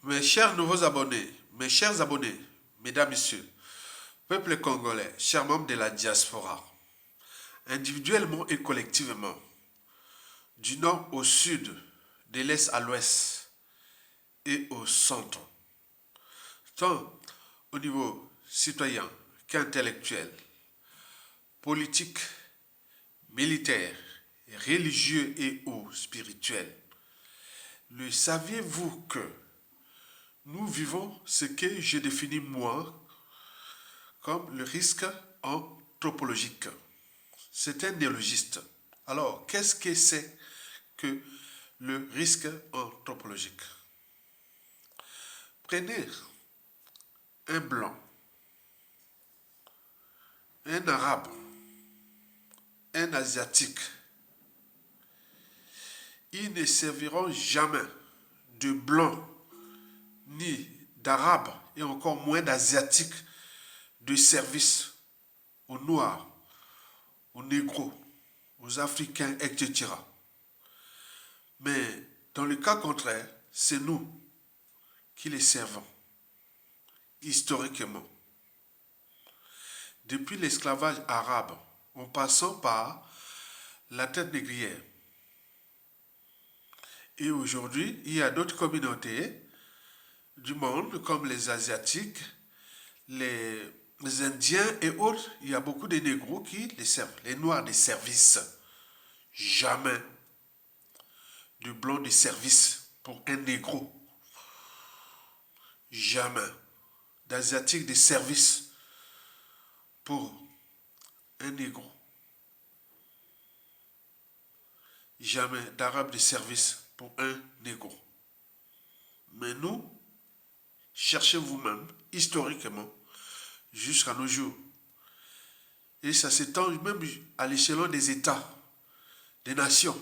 Mes chers nouveaux abonnés, mes chers abonnés, mesdames, messieurs, peuple congolais, chers membres de la diaspora, individuellement et collectivement, du nord au sud, de l'est à l'ouest et au centre, tant au niveau citoyen qu'intellectuel, politique, militaire, religieux et ou spirituel. Le saviez-vous que nous vivons ce que je définis moi comme le risque anthropologique? C'est un néologiste. Alors, qu'est-ce que c'est que le risque anthropologique? Prenez un blanc, un arabe, un asiatique. Ils ne serviront jamais de blanc ni d'arabe et encore moins d'asiatique de service aux noirs, aux négros, aux africains, etc. Mais dans le cas contraire, c'est nous qui les servons, historiquement. Depuis l'esclavage arabe, en passant par la traite négrière. Et aujourd'hui, il y a d'autres communautés du monde, comme les Asiatiques, les Indiens et autres. Il y a beaucoup de négros qui les servent, les noirs de service. Jamais de blanc de service pour un négro. Jamais d'asiatique de service pour un négro. Jamais d'arabe de service pour un négro. Mais nous, cherchez vous-même, historiquement, jusqu'à nos jours. Et ça s'étend même à l'échelon des États, des nations.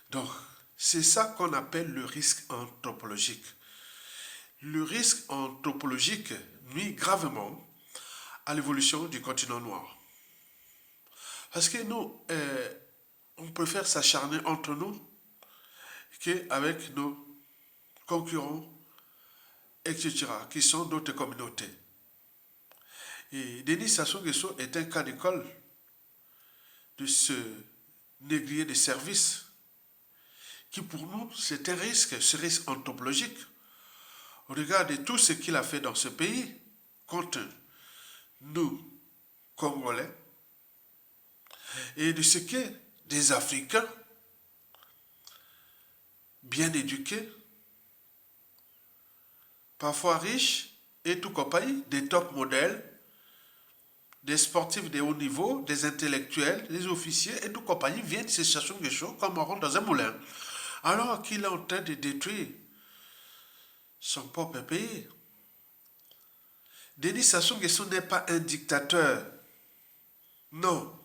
Donc, c'est ça qu'on appelle le risque anthropologique. Le risque anthropologique nuit gravement à l'évolution du continent noir. Parce que nous, on préfère s'acharner entre nous qu'avec nos concurrents, etc., qui sont d'autres communautés. Et Denis Sassou Nguesso est un cas d'école de ce négrier de service qui pour nous, c'est un risque, ce risque anthropologique. Regardez tout ce qu'il a fait dans ce pays contre nous, Congolais, et de ce que des Africains bien éduqués, parfois riches et tout compagnie, des top modèles, des sportifs de haut niveau, des intellectuels, des officiers et tout compagnie viennent se chercher quelque chose comme on rentre dans un moulin. Alors qu'il est en train de détruire son propre pays. Denis Sassou Nguesso n'est pas un dictateur. Non.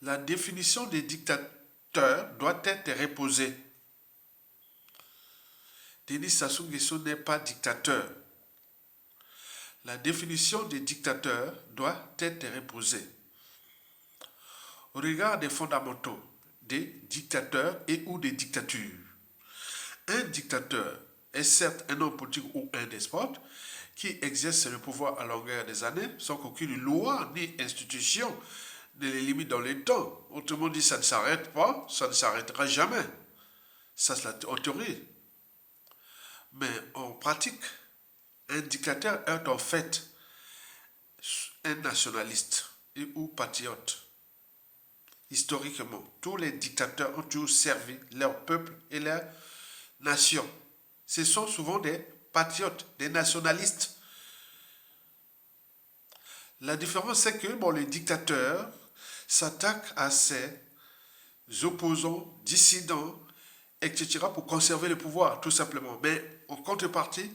La définition des dictateurs doit être reposée. Denis Sassou Nguesso n'est pas dictateur. La définition des dictateurs doit être reposée. Au regard des fondamentaux des dictateurs et ou des dictatures. Un dictateur est certes un homme politique ou un despote qui exerce le pouvoir à longueur des années sans qu'aucune loi ni institution ne les limite dans les temps. Autrement dit, ça ne s'arrête pas, ça ne s'arrêtera jamais. Ça, c'est en théorie. Mais en pratique, un dictateur est en fait un nationaliste et ou patriote. Historiquement, tous les dictateurs ont toujours servi leur peuple et leur nation. Ce sont souvent des patriotes, des nationalistes. La différence, c'est que les dictateurs s'attaquent à ses opposants, dissidents, etc. pour conserver le pouvoir, tout simplement. Mais en contrepartie,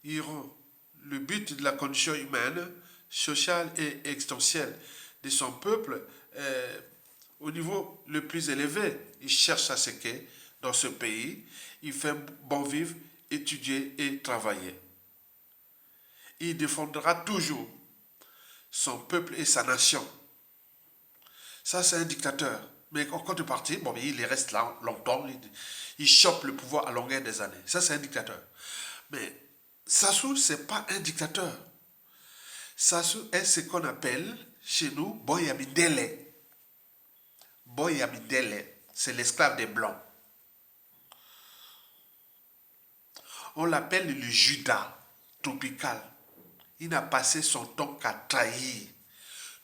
ils rendent le but de la condition humaine, sociale et existentielle de son peuple au niveau le plus élevé. Ils cherchent à ce que dans ce pays, il fait bon vivre, étudier et travailler. Il défendra toujours son peuple et sa nation. Ça, c'est un dictateur. Mais en contrepartie, il reste là longtemps. Il chope le pouvoir à longueur des années. Ça, c'est un dictateur. Mais Sassou, ce n'est pas un dictateur. Sassou est ce qu'on appelle chez nous Boy Amindele. Boy Amindele, c'est l'esclave des Blancs. On l'appelle le Judas tropical. Il n'a passé son temps qu'à trahir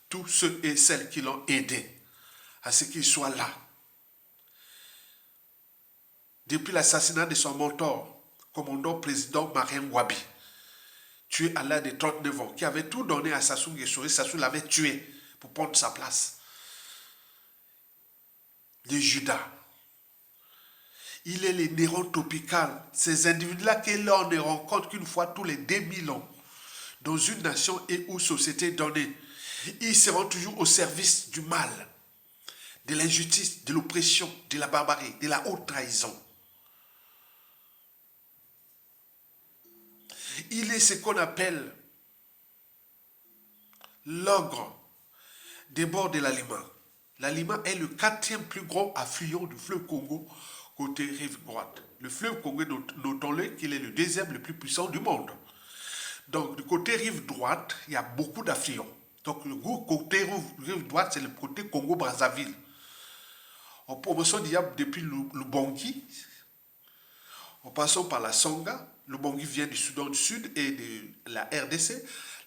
tous ceux et celles qui l'ont aidé à ce qu'il soit là. Depuis l'assassinat de son mentor, commandant président Marien Wabi, tué à l'âge de 39 ans, qui avait tout donné à Sassou Nguesso, et Sassou l'avait tué pour prendre sa place. Le Judas. Il est le Néron tropical. Ces individus-là que l'on ne rencontre qu'une fois tous les 2000 ans dans une nation et ou société donnée. Ils seront toujours au service du mal, de l'injustice, de l'oppression, de la barbarie, de la haute trahison. Il est ce qu'on appelle l'ogre des bords de la Lima. La Lima est le 4e plus gros affluent du fleuve Congo côté rive droite. Le fleuve Congo, notons-le qu'il est le 2e le plus puissant du monde. Donc, du côté rive droite, il y a beaucoup d'affluents. Donc, le côté rive droite, c'est le côté Congo-Brazzaville. En promotion d'Iab depuis le Bangui, en passant par la Songa. Le Bangui vient du Soudan du Sud et de la RDC.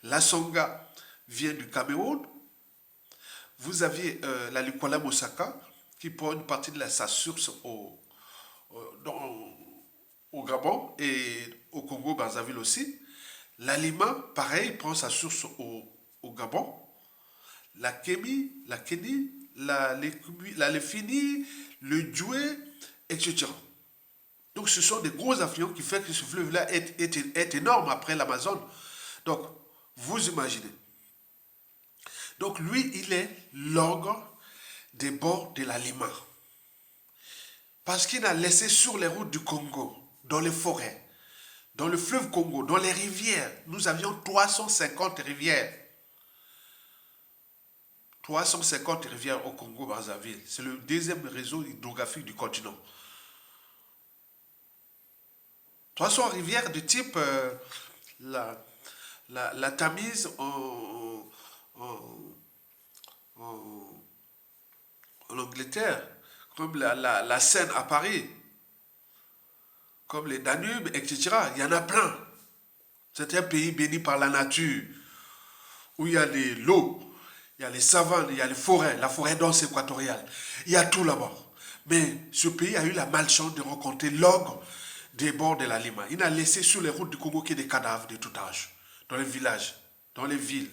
La Songa vient du Cameroun. Vous aviez la Lukwala Mosaka qui prend une partie de sa source au Gabon et au Congo-Brazzaville aussi. La Lima, pareil, prend sa source au Gabon. La Kémi, la Lefini, le Djoué, etc. Donc ce sont des gros affluents qui font que ce fleuve-là est énorme après l'Amazone. Donc, vous imaginez. Donc lui, il est l'ogre des bords de la Lima. Parce qu'il a laissé sur les routes du Congo, dans les forêts, dans le fleuve Congo, dans les rivières. Nous avions 350 rivières. 350 rivières au Congo-Brazzaville. C'est le 2e réseau hydrographique du continent. 300 rivières de type la Tamise en Angleterre, comme la Seine à Paris, comme les Danube, etc. Il y en a plein. C'est un pays béni par la nature, où il y a l'eau, il y a les savanes, il y a les forêts, la forêt dense équatoriale. Il y a tout là-bas. Mais ce pays a eu la malchance de rencontrer l'ogre des bords de la Lima. Il n'a laissé sur les routes du Congo que des cadavres de tout âge, dans les villages, dans les villes.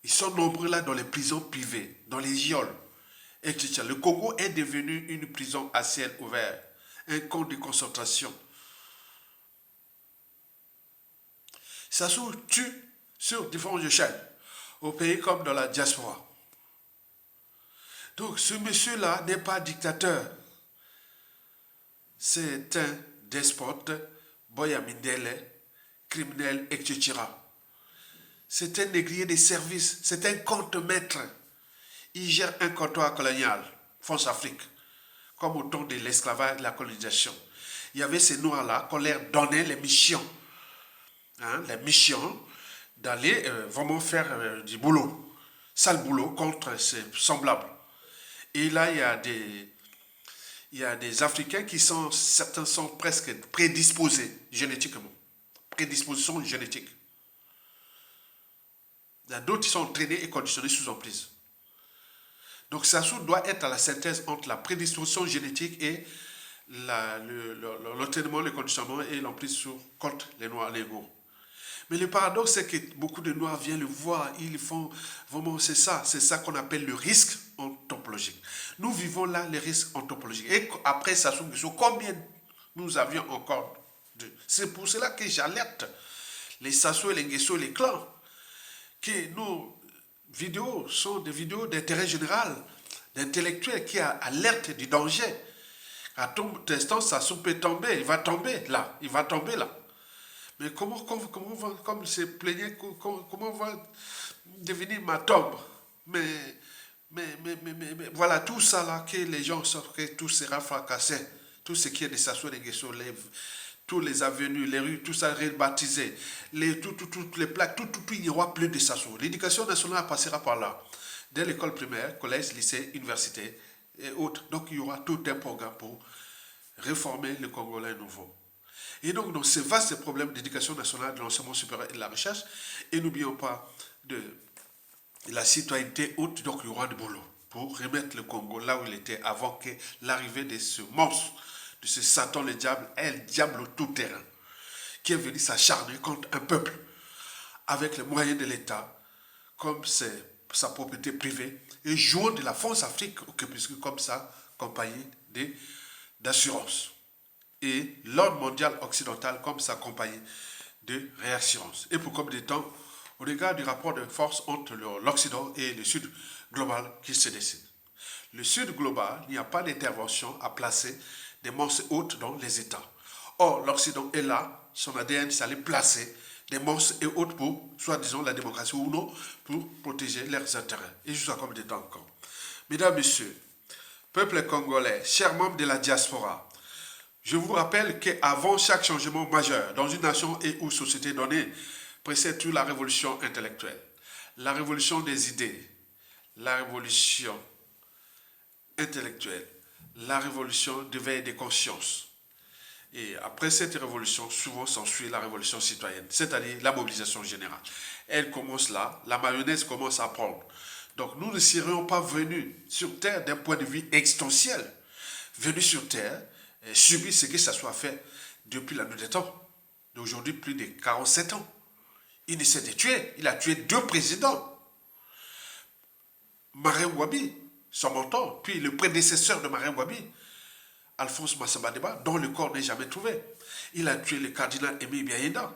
Ils sont nombreux là dans les prisons privées, dans les geôles, etc. Le Congo est devenu une prison à ciel ouvert, un camp de concentration. Sassou tue sur différentes chaînes, au pays comme dans la diaspora. Donc ce monsieur-là n'est pas dictateur. C'est un despote, Boya Mindele, criminel, etc. C'est un négrier des services, c'est un compte-maître. Il gère un comptoir colonial, France-Afrique, comme au temps de l'esclavage et de la colonisation. Il y avait ces noirs-là qu'on leur donnait les missions. Les missions d'aller vraiment faire du boulot, sale boulot contre ses semblables. Et là, il y a des Africains qui sont, certains sont presque prédisposés génétiquement. Prédisposition génétique. Il y a d'autres qui sont entraînés et conditionnés sous emprise. Donc Sassou doit être à la synthèse entre la prédisposition génétique et l'entraînement, le conditionnement et l'emprise contre les noirs légaux. Mais le paradoxe, c'est que beaucoup de noirs viennent le voir, ils font vraiment, c'est ça qu'on appelle le risque anthropologique. Nous vivons là les risques anthropologiques. Et après Sassou Nguesso, combien nous avions encore de... C'est pour cela que j'alerte les Sassou et les Nguesso et les clans, que nos vidéos sont des vidéos d'intérêt général, d'intellectuels qui alertent du danger. À tout instant, Sassou peut tomber, il va tomber là. Mais comment comme se plaignait, comment va devenir ma tombe? Mais Mais voilà, tout ça là, que les gens sortent, que tout sera fracassé. Tout ce qui est de Sassou Nguesso, tous les avenues, les rues, tout ça rebaptisé. Toutes les plaques, il n'y aura plus de Sassou. L'éducation nationale passera par là. Dès l'école primaire, collège, lycée, université et autres. Donc il y aura tout un programme pour réformer le Congolais nouveau. Et donc, dans ce vaste problème d'éducation nationale, de l'enseignement supérieur et de la recherche, et n'oublions pas de la citoyenneté haute, donc il y aura du boulot pour remettre le Congo là où il était avant que l'arrivée de ce monstre, de ce Satan le diable, est le diable au tout terrain, qui est venu s'acharner contre un peuple avec les moyens de l'État, comme sa propriété privée, et jouant de la France Afrique, puisque comme ça, compagnie d'assurance. Et l'ordre mondial occidental comme sa compagnie de réassurance. Et pour combien de temps, au regard du rapport de force entre l'Occident et le Sud global qui se décide. Le Sud global, il n'y a pas d'intervention à placer des monstres hautes dans les États. Or, l'Occident est là, son ADN, c'est aller placer des monstres et autres pour, soi-disant, la démocratie ou non, pour protéger leurs intérêts. Et jusqu'à combien de temps encore. Mesdames, Messieurs, peuple congolais, chers membres de la diaspora, je vous rappelle qu'avant chaque changement majeur dans une nation et ou société donnée, précède toute la révolution intellectuelle, la révolution des idées, la révolution intellectuelle, la révolution d'éveil des consciences. Et après cette révolution, souvent s'ensuit la révolution citoyenne, c'est-à-dire la mobilisation générale. Elle commence là, la mayonnaise commence à prendre. Donc nous ne serions pas venus sur Terre d'un point de vue existentiel, venus sur Terre, subir ce que ça soit fait depuis la nuit des temps, d'aujourd'hui plus de 47 ans. Il essaie de tuer, il a tué 2 présidents. Marien Wabi, son mentor, puis le prédécesseur de Marien Wabi, Alphonse Massamba Deba, dont le corps n'est jamais trouvé. Il a tué le cardinal Aimé Biaïda.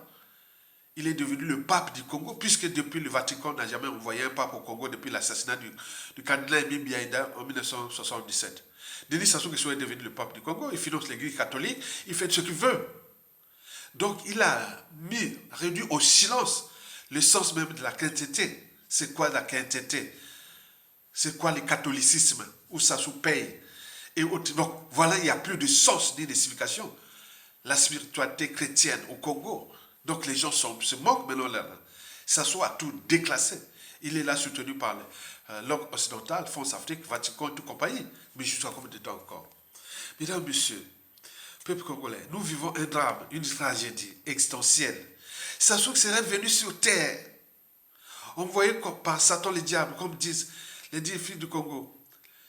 Il est devenu le pape du Congo, puisque depuis le Vatican n'a jamais envoyé un pape au Congo depuis l'assassinat du cardinal Aimé Biaïda en 1977. Denis Sassou Nguesso est devenu le pape du Congo, il finance l'église catholique, il fait ce qu'il veut. Donc il a réduit au silence le sens même de la quintité. C'est quoi la quintité? C'est quoi le catholicisme? Où Sassou paye? Et donc voilà, il n'y a plus de sens ni de signification. La spiritualité chrétienne au Congo. Donc les gens se moquent maintenant là. Sassou a tout déclassé. Il est là soutenu par l'Ordre occidental, France Afrique, Vatican et tout compagnie. Mais jusqu'à combien de temps encore? Mesdames, Messieurs, peuple congolais, nous vivons un drame, une tragédie existentielle. Sassou serait venu sur terre, envoyé par Satan le diable, comme disent les 10 filles du Congo.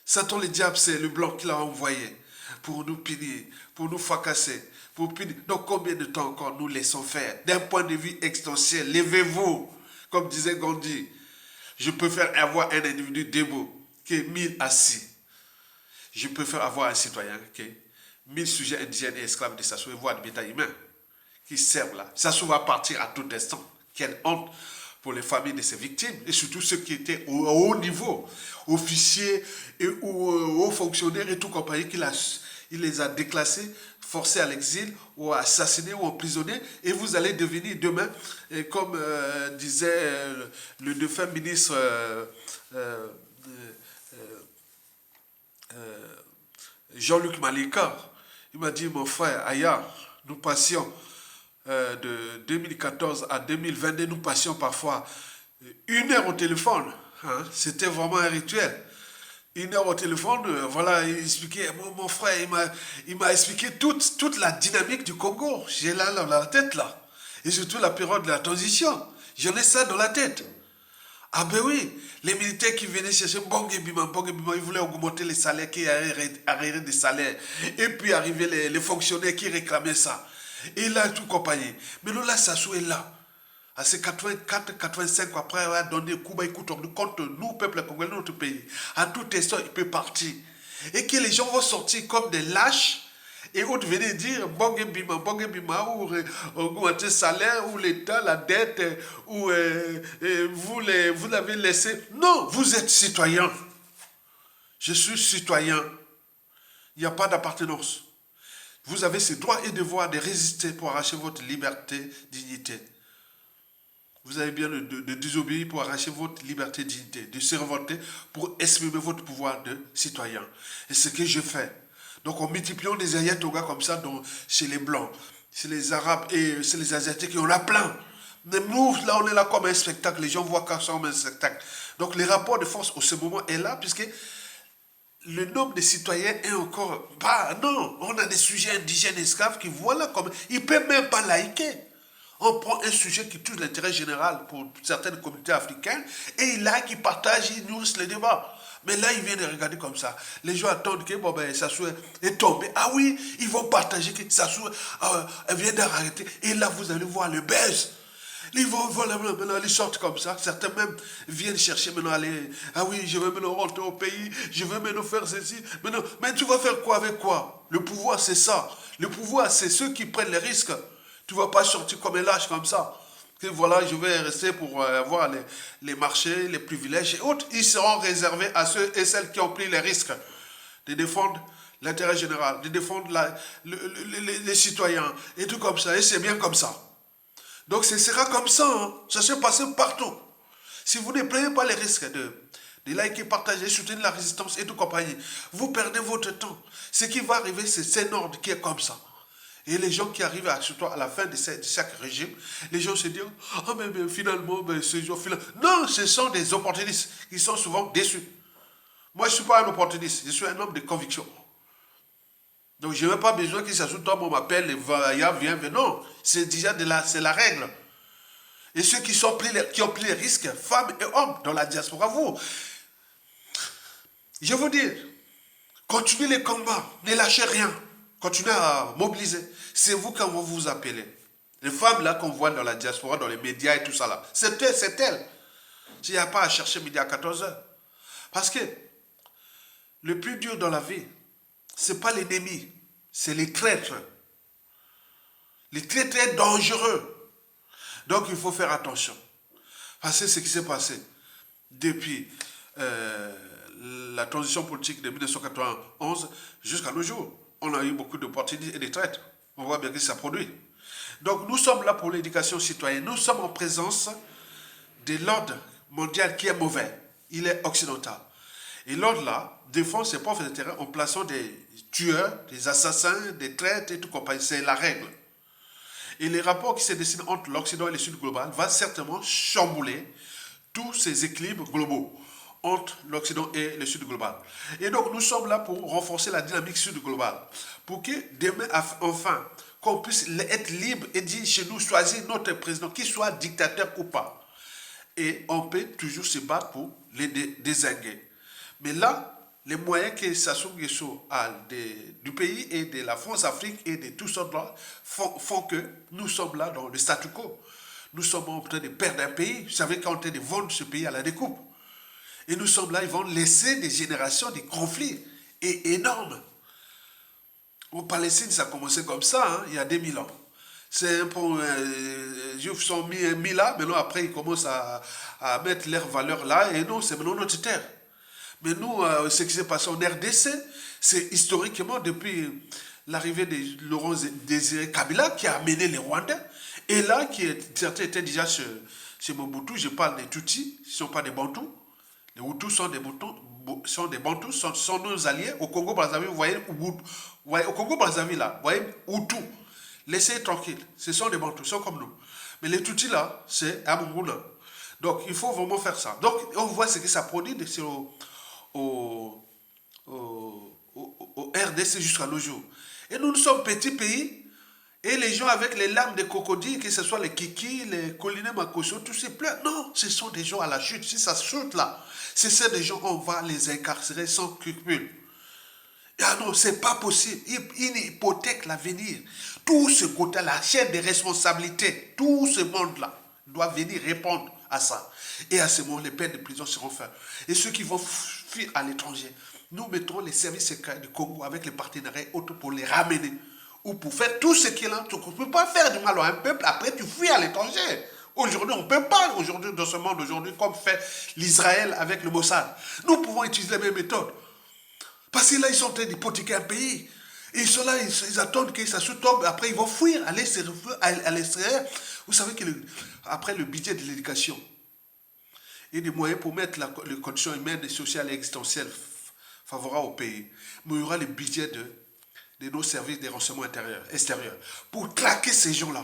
Satan le diable, c'est le blanc qui l'a envoyé pour nous punir, pour nous fracasser, pour punir. Donc combien de temps encore nous laissons faire? D'un point de vue existentiel, levez-vous, comme disait Gandhi. Je préfère avoir un individu debout que 1000 assis. Je préfère avoir un citoyen que 1000 sujets indigènes et esclaves de Sassou et voire de bétail humain qui servent là. Sassou va partir à tout instant. Quelle honte pour les familles de ses victimes et surtout ceux qui étaient au haut niveau, officiers et hauts fonctionnaires et tout compagnie, il les a déclassés, forcés à l'exil ou assassinés ou emprisonnés et vous allez devenir demain, comme disait le défunt ministre Jean-Luc Malika. Il m'a dit, mon frère, Aya, nous passions de 2014 à 2022, nous passions parfois 1 heure au téléphone. Hein. C'était vraiment un rituel. 1 heure au téléphone, voilà, il expliquait, mon frère, il m'a expliqué toute la dynamique du Congo. J'ai là dans la tête, là. Et surtout la période de la transition. J'en ai ça dans la tête. Ah ben oui, les militaires qui venaient chercher Mbongue Bima, ils voulaient augmenter les salaires, qui arrêtaient des salaires. Et puis arrivaient les fonctionnaires qui réclamaient ça. Et là, tout compagnie. Mais là, Sassou est là. À ces 84, 85, après avoir donné Kouba et Kouton, contre nous, peuple congolais, notre pays. À tout instant, il peut partir. Et que les gens vont sortir comme des lâches. Et autres venaient dire, Mbongue Bima, ou augmenter le salaire, ou l'État, la dette, ou vous l'avez laissé. Non, vous êtes citoyen. Je suis citoyen. Il n'y a pas d'appartenance. Vous avez ce droit et devoir de résister pour arracher votre liberté, dignité. Vous avez bien de désobéir pour arracher votre liberté et dignité, de se révolter pour exprimer votre pouvoir de citoyen. Et ce que je fais. Donc en multipliant des ayatogas comme ça chez les Blancs, chez les Arabes et chez les Asiatiques, on a plein. Mais nous, là, on est là comme un spectacle. Les gens voient ça comme un spectacle. Donc les rapports de force, au ce moment, est là, puisque le nombre de citoyens est encore... Bah, non, on a des sujets indigènes esclaves qui voient là comme... Ils ne peuvent même pas laïquer. On prend un sujet qui touche l'intérêt général pour certaines communautés africaines et il like, il partage, il nourrissent le débat. Mais là, il vient de regarder comme ça. Les gens attendent que Sassou est tombé. Ah oui, ils vont partager que Sassou vient d'arrêter. Et là, vous allez voir le buzz. Ils vont maintenant, ils sortent comme ça. Certains même viennent chercher maintenant aller. Ah oui, je vais maintenant rentrer au pays. Je vais maintenant faire ceci. Maintenant, mais tu vas faire quoi avec quoi? Le pouvoir, c'est ça. Le pouvoir, c'est ceux qui prennent les risques. Tu ne vas pas sortir comme un lâche comme ça. Que voilà, je vais rester pour avoir les marchés, les privilèges et autres. Ils seront réservés à ceux et celles qui ont pris les risques de défendre l'intérêt général, de défendre les citoyens et tout comme ça. Et c'est bien comme ça. Donc ce sera comme ça. Hein. Ça se passe partout. Si vous ne prenez pas les risques de liker, partager, soutenir la résistance et tout compagnie, vous perdez votre temps. Ce qui va arriver, c'est un ordre qui est comme ça. Et les gens qui arrivent surtout à la fin de chaque régime, les gens se disent, ah mais finalement, ce jour, non, ce sont des opportunistes qui sont souvent déçus. Moi, je ne suis pas un opportuniste, je suis un homme de conviction. Donc, je n'ai pas besoin qu'il s'ajoute, toi, on m'appelle, viens, non, c'est déjà c'est la règle. Et ceux qui ont pris les risques, femmes et hommes, dans la diaspora, vous, je vous dis, continuez les combats, ne lâchez rien. Continuez à mobiliser. C'est vous qu'on va vous appeler. Les femmes là qu'on voit dans la diaspora, dans les médias et tout ça là, c'est elles. Il n'y a pas à chercher midi à 14 heures. Parce que le plus dur dans la vie, ce n'est pas l'ennemi, c'est les traîtres. Les traîtres dangereux. Donc il faut faire attention. Parce que c'est ce qui s'est passé depuis la transition politique de 1991 jusqu'à nos jours. On a eu beaucoup d'opportunités et de traites. On voit bien que ça produit. Donc nous sommes là pour l'éducation citoyenne. Nous sommes en présence de l'ordre mondial qui est mauvais. Il est occidental. Et l'ordre là défend ses propres intérêts en plaçant des tueurs, des assassins, des traites et tout compagnie. C'est la règle. Et les rapports qui se dessinent entre l'Occident et le Sud global vont certainement chambouler tous ces équilibres globaux entre l'Occident et le Sud global. Et donc, nous sommes là pour renforcer la dynamique Sud globale. Pour que demain, enfin, qu'on puisse être libre et dire chez nous, choisir notre président, qu'il soit dictateur ou pas. Et on peut toujours se battre pour les désinguer. Mais là, les moyens que Sassou Nguesso a du pays et de la France-Afrique et de tout ça font que nous sommes là dans le statu quo. Nous sommes en train de perdre un pays. Vous savez qu'on est en train de vendre ce pays à la découpe. Et nous sommes là, ils vont laisser des générations, des conflits énormes. Au Palestine, ça a commencé comme ça, hein, il y a 2000 ans. C'est un peu... les Juifs sont mis là, maintenant après ils commencent à mettre leurs valeurs là, et non, c'est maintenant notre terre. Mais nous, ce qui s'est passé en RDC, c'est historiquement depuis l'arrivée de Laurent Désiré Kabila qui a amené les Rwandais, et là, certains étaient déjà chez Mobutu, je parle des Tutsis, ce ne sont pas des Bantous. Les Hutus sont des Bantous, sont nos alliés. Au Congo-Brazzaville, vous voyez, au Congo-Brazzaville, là, vous voyez, Hutus. Laissez tranquille. Ce sont des Bantous, ils sont comme nous. Mais les Tutsis, là, c'est Amunguna. Donc, il faut vraiment faire ça. Donc, on voit ce que ça produit au RDC jusqu'à nos jours. Et nous sommes petits pays. Et les gens avec les larmes de crocodile, que ce soit les Kiki, les Coliné Makoso, tous ces pleurent. Non, ce sont des gens à la chute. Si ça chute là, c'est ces des gens, on va les incarcérer sans scrupule. Ah non, c'est pas possible. Ils hypothèquent l'avenir. Tout ce côté, la chaîne des responsabilités, tout ce monde-là doit venir répondre à ça. Et à ce moment, les peines de prison seront faites. Et ceux qui vont fuir à l'étranger, nous mettrons les services secrets du Congo avec les partenariats autres pour les ramener. Ou pour faire tout ce qui est là. Tu ne peux pas faire du mal à un peuple, après tu fuis à l'étranger. Aujourd'hui, on ne peut pas, aujourd'hui, dans ce monde aujourd'hui, comme fait l'Israël avec le Mossad. Nous pouvons utiliser les mêmes méthodes. Parce que là, ils sont en train d'hypothéquer un pays. Ils sont là, ils attendent que ça se tombe. Après, ils vont fuir, aller se refugier à l'extérieur. Vous savez que après le budget de l'éducation et des moyens pour mettre les conditions humaines, sociales et existentielles favorables au pays, mais il y aura le budget de nos services de renseignement extérieur pour traquer ces gens-là,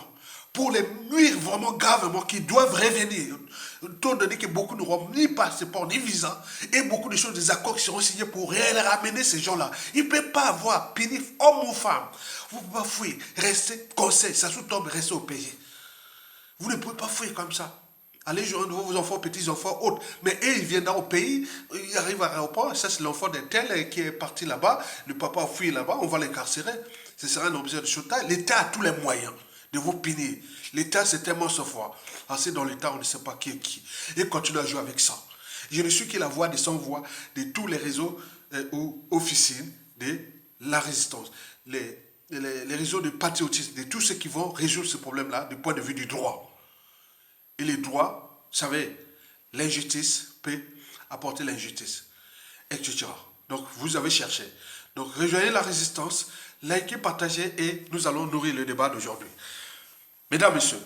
pour les nuire vraiment gravement, qui doivent revenir. Étant donné que beaucoup n'auront ni passeport ni visa, et beaucoup de choses, des accords qui seront signés pour ramener ces gens-là. Ils ne peuvent pas avoir, pénif, homme ou femme. Vous ne pouvez pas fuir, rester, conseil, ça sous tombe, rester au pays. Vous ne pouvez pas fuir comme ça. Allez joindre vos enfants, petits-enfants, autres. Mais eux, ils viennent au pays, ils arrivent à l'aéroport, ça c'est l'enfant d'un tel qui est parti là-bas, le papa a fui là-bas, on va l'incarcérer. Ce sera un objet de chantage. L'État a tous les moyens de vous punir. L'État, c'est tellement ce fois. Assez dans l'État, on ne sait pas qui est qui. Et continue à jouer avec ça. Je ne suis que la voix des sans-voix de tous les réseaux ou officines de la résistance. Les réseaux de patriotisme, de tous ceux qui vont résoudre ce problème-là du point de vue du droit. Et les droits, vous savez, l'injustice peut apporter l'injustice, etc. Donc, vous avez cherché. Donc, rejoignez la résistance, likez, partagez et nous allons nourrir le débat d'aujourd'hui. Mesdames, Messieurs,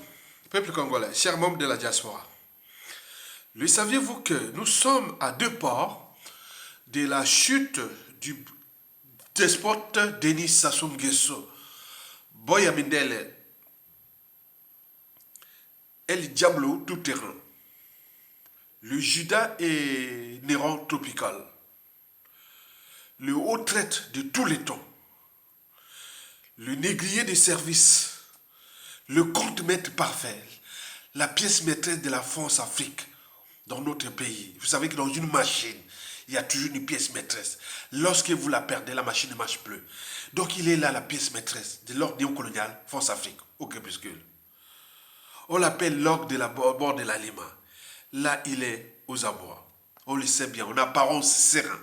peuple congolais, chers membres de la diaspora, le saviez-vous que nous sommes à 2 pas de la chute du despote Denis Sassou Nguesso, Boy Amindele, El Diablo tout terrain, le Judas et Néron tropical, le haut traite de tous les temps, le négrier des services, le compte-maître parfait, la pièce maîtresse de la France-Afrique dans notre pays. Vous savez que dans une machine, il y a toujours une pièce maîtresse. Lorsque vous la perdez, la machine ne marche plus. Donc il est là la pièce maîtresse de l'ordre néocolonial France-Afrique au crépuscule. On l'appelle l'orgue de la bord de la Lima. Là, il est aux abois. On le sait bien, en apparence serein.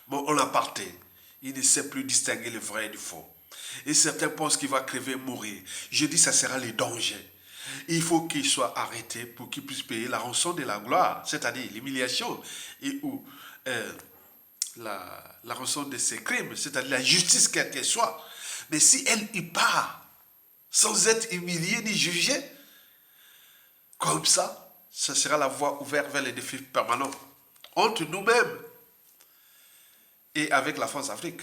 Mais en aparté, il ne sait plus distinguer le vrai du faux. Et certains pensent qu'il va crever, mourir. Je dis, ça sera le danger. Il faut qu'il soit arrêté pour qu'il puisse payer la rançon de la gloire, c'est-à-dire l'humiliation et ou la rançon de ses crimes, c'est-à-dire la justice quelle qu'elle soit. Mais si elle y part sans être humiliée ni jugée, comme ça, ce sera la voie ouverte vers les défis permanents entre nous-mêmes et avec la France-Afrique.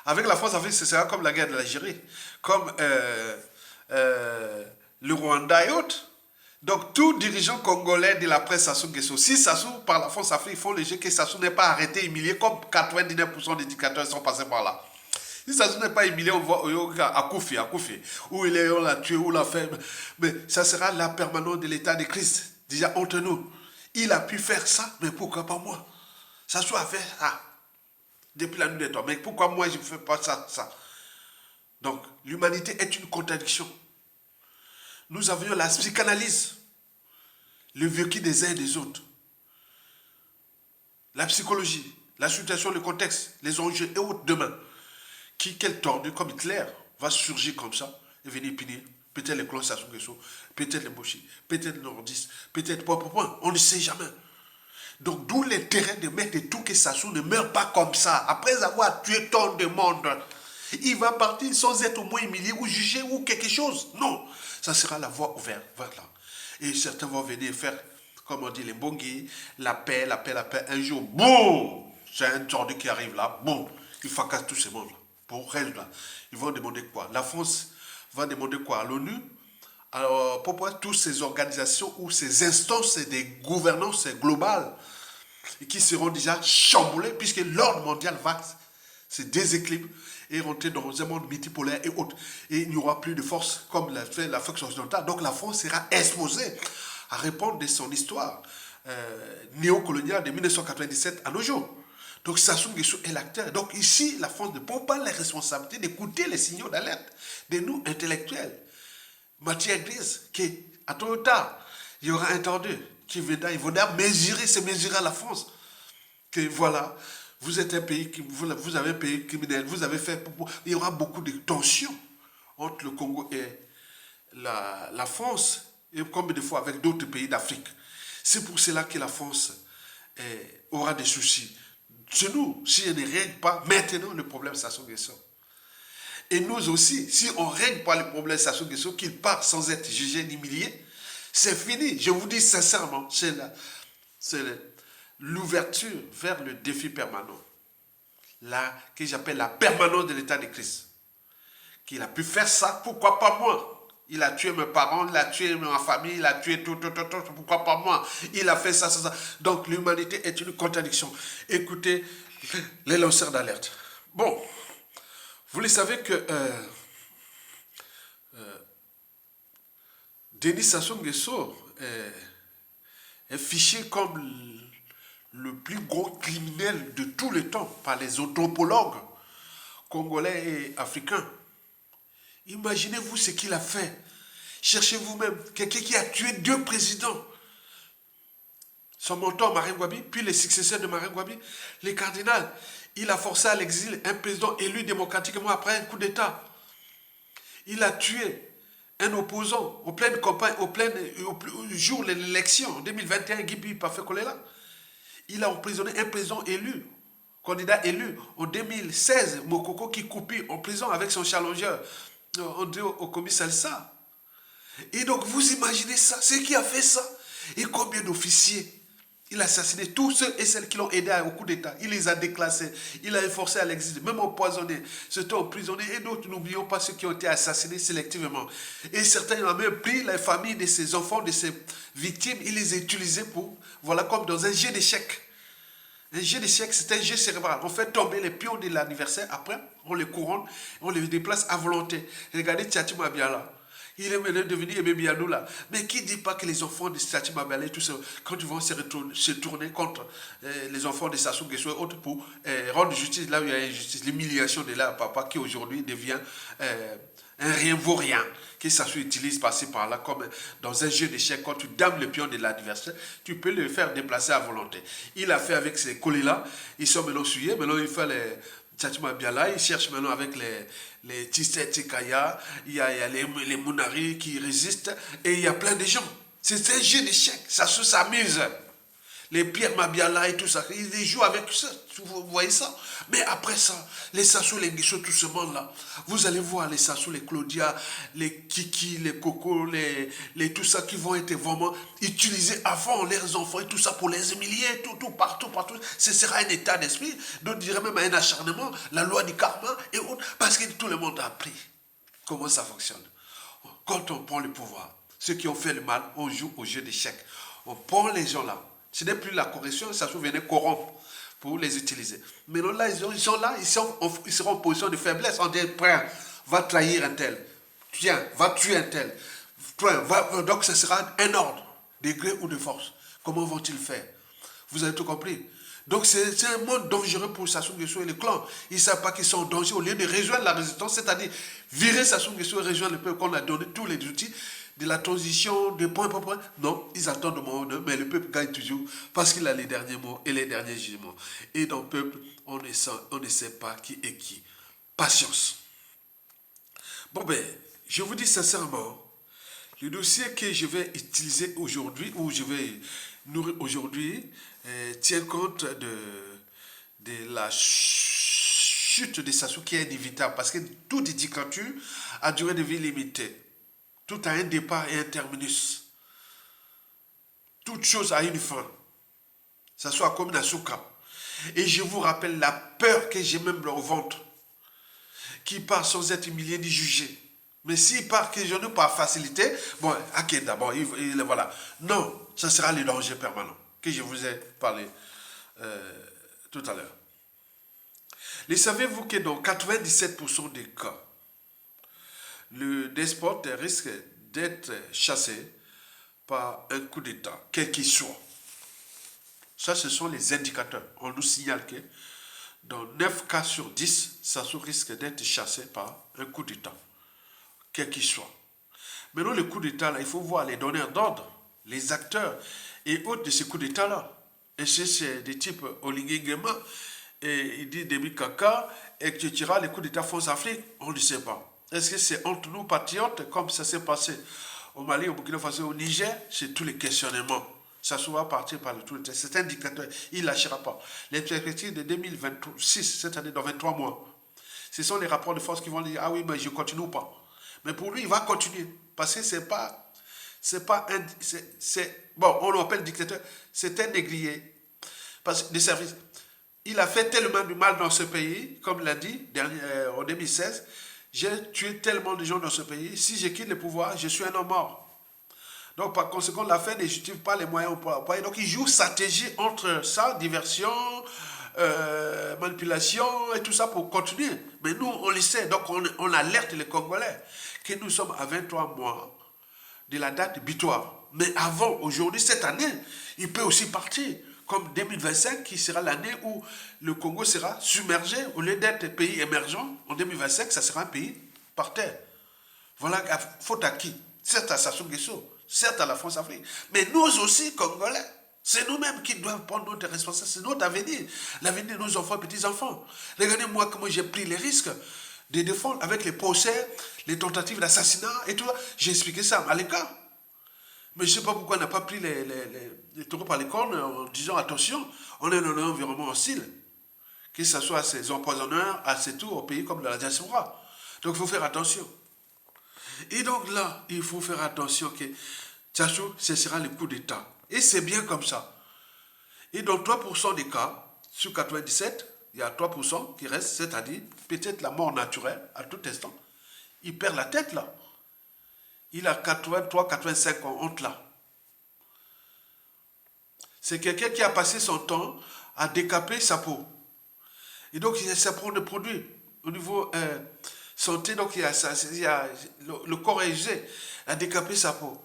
Avec la France-Afrique, ce sera comme la guerre de l'Algérie, comme le Rwanda et autres. Donc, tous dirigeants congolais de la presse Sassou Nguesso, si Sassou par la France-Afrique, il faut le jeu que Sassou n'est pas arrêté, humilié, comme 99% des dictateurs sont passés par là. Si Sassou n'est pas humilié, on voit à Koufi, où on l'a tué, où l'a fait. Mais ça sera la permanence de l'état de crise, déjà entre nous. Il a pu faire ça, mais pourquoi pas moi? Sassou a fait ça depuis la nuit des temps. Mais pourquoi moi je ne fais pas ça? Donc, l'humanité est une contradiction. Nous avions la psychanalyse, le vécu des uns et des autres, la psychologie, la situation, le contexte, les enjeux et autres demain. Quel tordu comme Hitler va surgir comme ça et venir punir peut-être les clones Sassou Nguesso, peut-être les Moshi, peut-être les nordistes, peut-être point. On ne sait jamais. Donc d'où l'intérêt de mettre tout que Sassou ne meurt pas comme ça. Après avoir tué tant de monde, il va partir sans être au moins humilié ou jugé ou quelque chose. Non, ça sera la voie ouverte. Voilà. Et certains vont venir faire, comme on dit, les bongis, la paix. Un jour, boum, c'est un tordu qui arrive là, boum, il fracasse tous ces mondes-là. Pour elle, là, ils vont demander quoi? La France va demander quoi à l'ONU? Alors, pourquoi toutes ces organisations ou ces instances de gouvernance globale qui seront déjà chamboulées puisque l'ordre mondial va se déséquilibrer et rentrer dans un monde multipolaire et autres. Et il n'y aura plus de force comme l'a fait la force occidentale. Donc la France sera exposée à répondre de son histoire néocoloniale de 1997 à nos jours. Donc Sassou Nguesso est l'acteur. Donc ici, la France ne prend pas la responsabilité d'écouter les signaux d'alerte de nous intellectuels. Matière grise, qui, à tôt ou tard, il y aura un tordu qui viendra, il faudra mesurer à la France. Que voilà, vous êtes un pays, vous avez un pays criminel, vous avez fait... Il y aura beaucoup de tensions entre le Congo et la France, et comme des fois avec d'autres pays d'Afrique. C'est pour cela que la France aura des soucis. Chez nous, si elle ne règle pas maintenant le problème Sassou Nguesso, Et nous aussi, si on règle pas le problème Sassou Nguesso, qu'il part sans être jugé ni humilié, c'est fini. Je vous dis sincèrement, c'est l'ouverture vers le défi permanent. Là, que j'appelle la permanence de l'état de crise. Qu'il a pu faire ça, pourquoi pas moi? Il a tué mes parents, il a tué ma famille, il a tué tout, pourquoi pas moi? Il a fait ça, ça, ça. Donc l'humanité est une contradiction. Écoutez les lanceurs d'alerte. Bon, vous le savez que Denis Sassou Nguesso est fiché comme le plus gros criminel de tous les temps par les anthropologues congolais et africains. Imaginez-vous ce qu'il a fait. Cherchez vous-même quelqu'un qui a tué 2 présidents. Son mentor, Marine Ngouabi, puis les successeurs de Marine Ngouabi, les cardinals. Il a forcé à l'exil un président élu démocratiquement après un coup d'État. Il a tué un opposant au pleine campagne, au jour de l'élection, en 2021, Guy Pafé-Kolela. Il a emprisonné un président élu, candidat élu, en 2016, Mokoko Kikupi, en prison avec son challenger, André Okomi Salsa. Et donc, vous imaginez ça, c'est qui a fait ça? Et combien d'officiers? Il a assassiné tous ceux et celles qui l'ont aidé au coup d'État. Il les a déclassés. Il a forcé à l'exil, même empoisonné. Certains emprisonnés et d'autres, n'oublions pas ceux qui ont été assassinés sélectivement. Et certains ont même pris les familles de ces enfants, de ces victimes, il les a utilisés pour, voilà, comme dans un jeu d'échecs. Un jeu d'échecs, c'est un jeu cérébral. On fait tomber les pions de l'anniversaire, après, on les couronne, on les déplace à volonté. Regardez Tchati Mabiala. Il est maintenant devenu Aimé Bianou là. Mais qui ne dit pas que les enfants de Tchati Mabiala et tout ça, quand ils vont se tourner contre les enfants de Sassou Nguesso et autres pour rendre justice là où il y a injustice, l'humiliation de leur papa qui aujourd'hui devient un rien vaut rien, que Sassou utilise passer par là comme dans un jeu d'échecs. Quand tu dames le pion de l'adversaire, tu peux le faire déplacer à volonté. Il a fait avec ces collés-là, ils sont maintenant suyés, maintenant il fait les Tchatima Biala, il cherche maintenant avec les Tissé Tikaya, il y a les Mounari qui résistent, et il y a plein de gens. C'est un jeu d'échecs, ça s'amuse. Les Pierre Mabiala et tout ça, ils jouent avec ça, vous voyez ça. Mais après ça, les Sassou, les Nguesso, tout ce monde-là, vous allez voir les Sassou, les Claudia, les Kiki, les Coco, les tout ça qui vont être vraiment utilisés avant leurs enfants et tout ça pour les humilier, tout, partout. Ce sera un état d'esprit, d'autres diraient même un acharnement, la loi du karma et autres, parce que tout le monde a appris comment ça fonctionne. Quand on prend le pouvoir, ceux qui ont fait le mal, on joue au jeu d'échecs. On prend les gens là. Ce n'est plus la correction, ça se venait corrompre pour les utiliser. Mais non, là, ils sont là, ils seront en position de faiblesse. On dit, va trahir un tel. Tiens, va tuer un tel. Donc, ce sera un ordre, de gré ou de force. Comment vont-ils faire? Vous avez tout compris. Donc, c'est un monde dangereux pour Sassou Nguesso et les clans. Ils ne savent pas qu'ils sont en danger. Au lieu de rejoindre la résistance, c'est-à-dire virer Sassou Nguesso et rejoindre le peuple qu'on a donné tous les outils, de la transition, de point par point. Non, ils attendent au moment donné, mais le peuple gagne toujours parce qu'il a les derniers mots et les derniers jugements. Et dans le peuple, on ne sait pas qui est qui. Patience. Bon ben, je vous dis sincèrement, le dossier que je vais utiliser aujourd'hui, ou je vais nourrir aujourd'hui, tient compte de la chute de Sassou qui est inévitable parce que toute dictature a durée de vie limitée. Tout a un départ et un terminus. Toute chose a une fin. Ça soit comme Nasuka. Et je vous rappelle la peur que j'ai même au ventre. Qui part sans être humilié ni jugé. Mais s'il part que je n'ai pas facilité, bon, ok, d'abord, voilà. Non, ça sera le danger permanent que je vous ai parlé tout à l'heure. Le savez-vous que dans 97% des cas, le despote risque d'être chassé par un coup d'État, quel qu'il soit. Ça, ce sont les indicateurs. On nous signale que dans 9 cas sur 10, Sassou risque d'être chassé par un coup d'État, quel qu'il soit. Maintenant, le coup d'État, là, il faut voir les donneurs d'ordre, les acteurs et autres de ces coups d'État-là. Et c'est des types Oligui Nguema, et il dit Demi Kaka, etc. Les coups d'État font Afrique, on ne sait pas. Est-ce que c'est entre nous, patriotes, comme ça s'est passé au Mali, au Burkina Faso, au Niger? C'est tous les questionnements. Ça se va partir par le tout. C'est un dictateur. Il ne lâchera pas. Les perspectives de 2026, cette année, dans 23 mois, Ce sont les rapports de force qui vont dire, ah oui, mais je continue ou pas. Mais pour lui, il va continuer. Parce que bon, on l'appelle dictateur, c'est un négrier. Parce que des services. Il a fait tellement de mal dans ce pays, comme l'a dit en 2016, j'ai tué tellement de gens dans ce pays, si je quitte le pouvoir, je suis un homme mort. Donc, par conséquent, la fin ne justifie pas les moyens pour employer. Donc, il joue stratégie entre ça, diversion, manipulation et tout ça pour continuer. Mais nous, on le sait. Donc, on alerte les Congolais que nous sommes à 23 mois de la date butoir. Mais avant, aujourd'hui, cette année, il peut aussi partir. Comme 2025, qui sera l'année où le Congo sera submergé. Au lieu d'être pays émergent, en 2025, ça sera un pays par terre. Voilà, faute à qui? Certes à Sassou Nguesso, certes à la France-Afrique, mais nous aussi, Congolais, c'est nous-mêmes qui devons prendre notre responsabilité, c'est notre avenir, l'avenir de nos enfants, petits-enfants. Regardez-moi comment j'ai pris les risques de défendre avec les procès, les tentatives d'assassinat et tout ça. J'ai expliqué ça à l'écart. Mais je ne sais pas pourquoi on n'a pas pris les taureaux par les cornes en disant attention, on est dans un environnement hostile. Que ce soit à ces empoisonneurs, à ces tours au pays comme de la diaspora. Donc il faut faire attention. Et donc là, il faut faire attention que Tchachou, ce sera le coup d'État. Et c'est bien comme ça. Et dans 3% des cas, sur 97, il y a 3% qui restent, c'est-à-dire peut-être la mort naturelle à tout instant. Il perd la tête là. Il a 83, 85 ans, honte là. C'est quelqu'un qui a passé son temps à décaper sa peau. Et donc, il y a sa peau de produit. Au niveau santé, donc le corps est usé à décaper sa peau.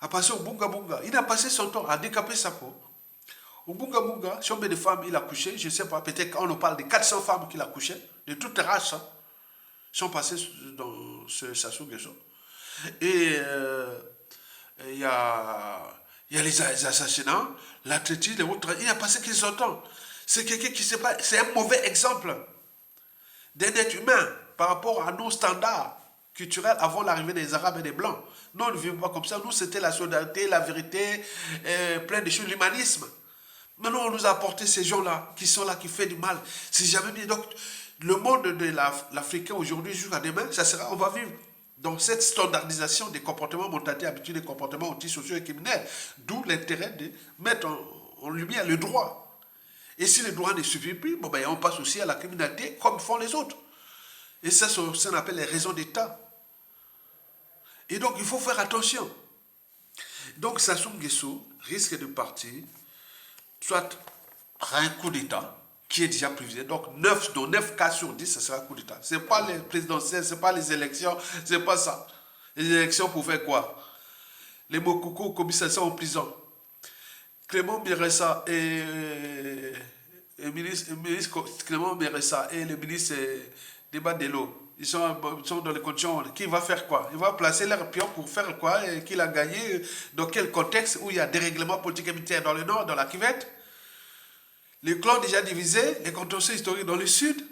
À passer au bunga bunga. Il a passé son temps à décaper sa peau. Au bunga bunga, combien de femmes il a couché, je ne sais pas, peut-être qu'on nous parle de 400 femmes qu'il a couchées, de toutes races, hein, sont passées dans ce Sassou Nguesso. Et il y a les assassinats, la traîtrise, les autres. Il a passé 15 ans. C'est quelqu'un qui sait pas. C'est un mauvais exemple d'un être humain par rapport à nos standards culturels avant l'arrivée des Arabes et des Blancs. Nous, on ne vivait pas comme ça. Nous, c'était la solidarité, la vérité, plein de choses, l'humanisme. Maintenant, on nous a apporté ces gens-là, qui sont là, qui font du mal. C'est jamais bien. Donc, le monde de l'Africain aujourd'hui, jusqu'à demain, ça sera, on va vivre dans cette standardisation des comportements mentalités, habitudes, des comportements antisociaux et criminels. D'où l'intérêt de mettre en lumière le droit. Et si le droit ne suffit plus, bon ben, on passe aussi à la criminalité comme font les autres. Et ça, ça on appelle les raisons d'État. Et donc, il faut faire attention. Donc, Sassou Nguesso risque de partir, soit à un coup d'État, qui est déjà prévisé. Donc, 9 cas sur 10, ce sera un coup d'État. Ce n'est pas les présidentielles, ce n'est pas les élections, ce n'est pas ça. Les élections pour faire quoi? Les Mokoko, commissaires en prison. Clément Méressa et ministre Clément Méressa et le ministre Débat Dello, ils sont dans les conditions. Qui va faire quoi? Il va placer leur pion pour faire quoi? Et qu'il a gagné dans quel contexte où il y a des règlements politiques et militaires dans le nord, dans la Cuvette? Les clans déjà divisés, les contentieux historiques dans le sud,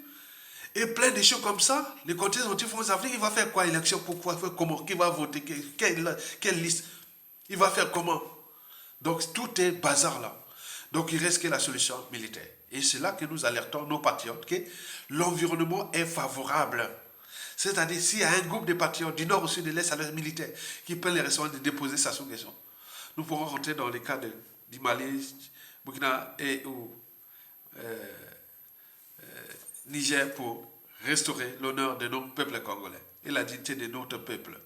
et plein de choses comme ça. Les contentieux anti-France-Afrique, il va faire quoi? Élection, pourquoi? Comment? Qui va voter? Quelle liste? Il va faire comment? Donc tout est bazar là. Donc il reste que la solution militaire. Et c'est là que nous alertons nos patriotes que l'environnement est favorable. C'est-à-dire s'il y a un groupe de patriotes du nord au sud, de l'est à l'est militaire qui prennent les responsabilités de déposer Sassou Nguesso, nous pourrons rentrer dans les cas du Mali, Burkina et Niger pour restaurer l'honneur de nos peuples congolais et la dignité de notre peuple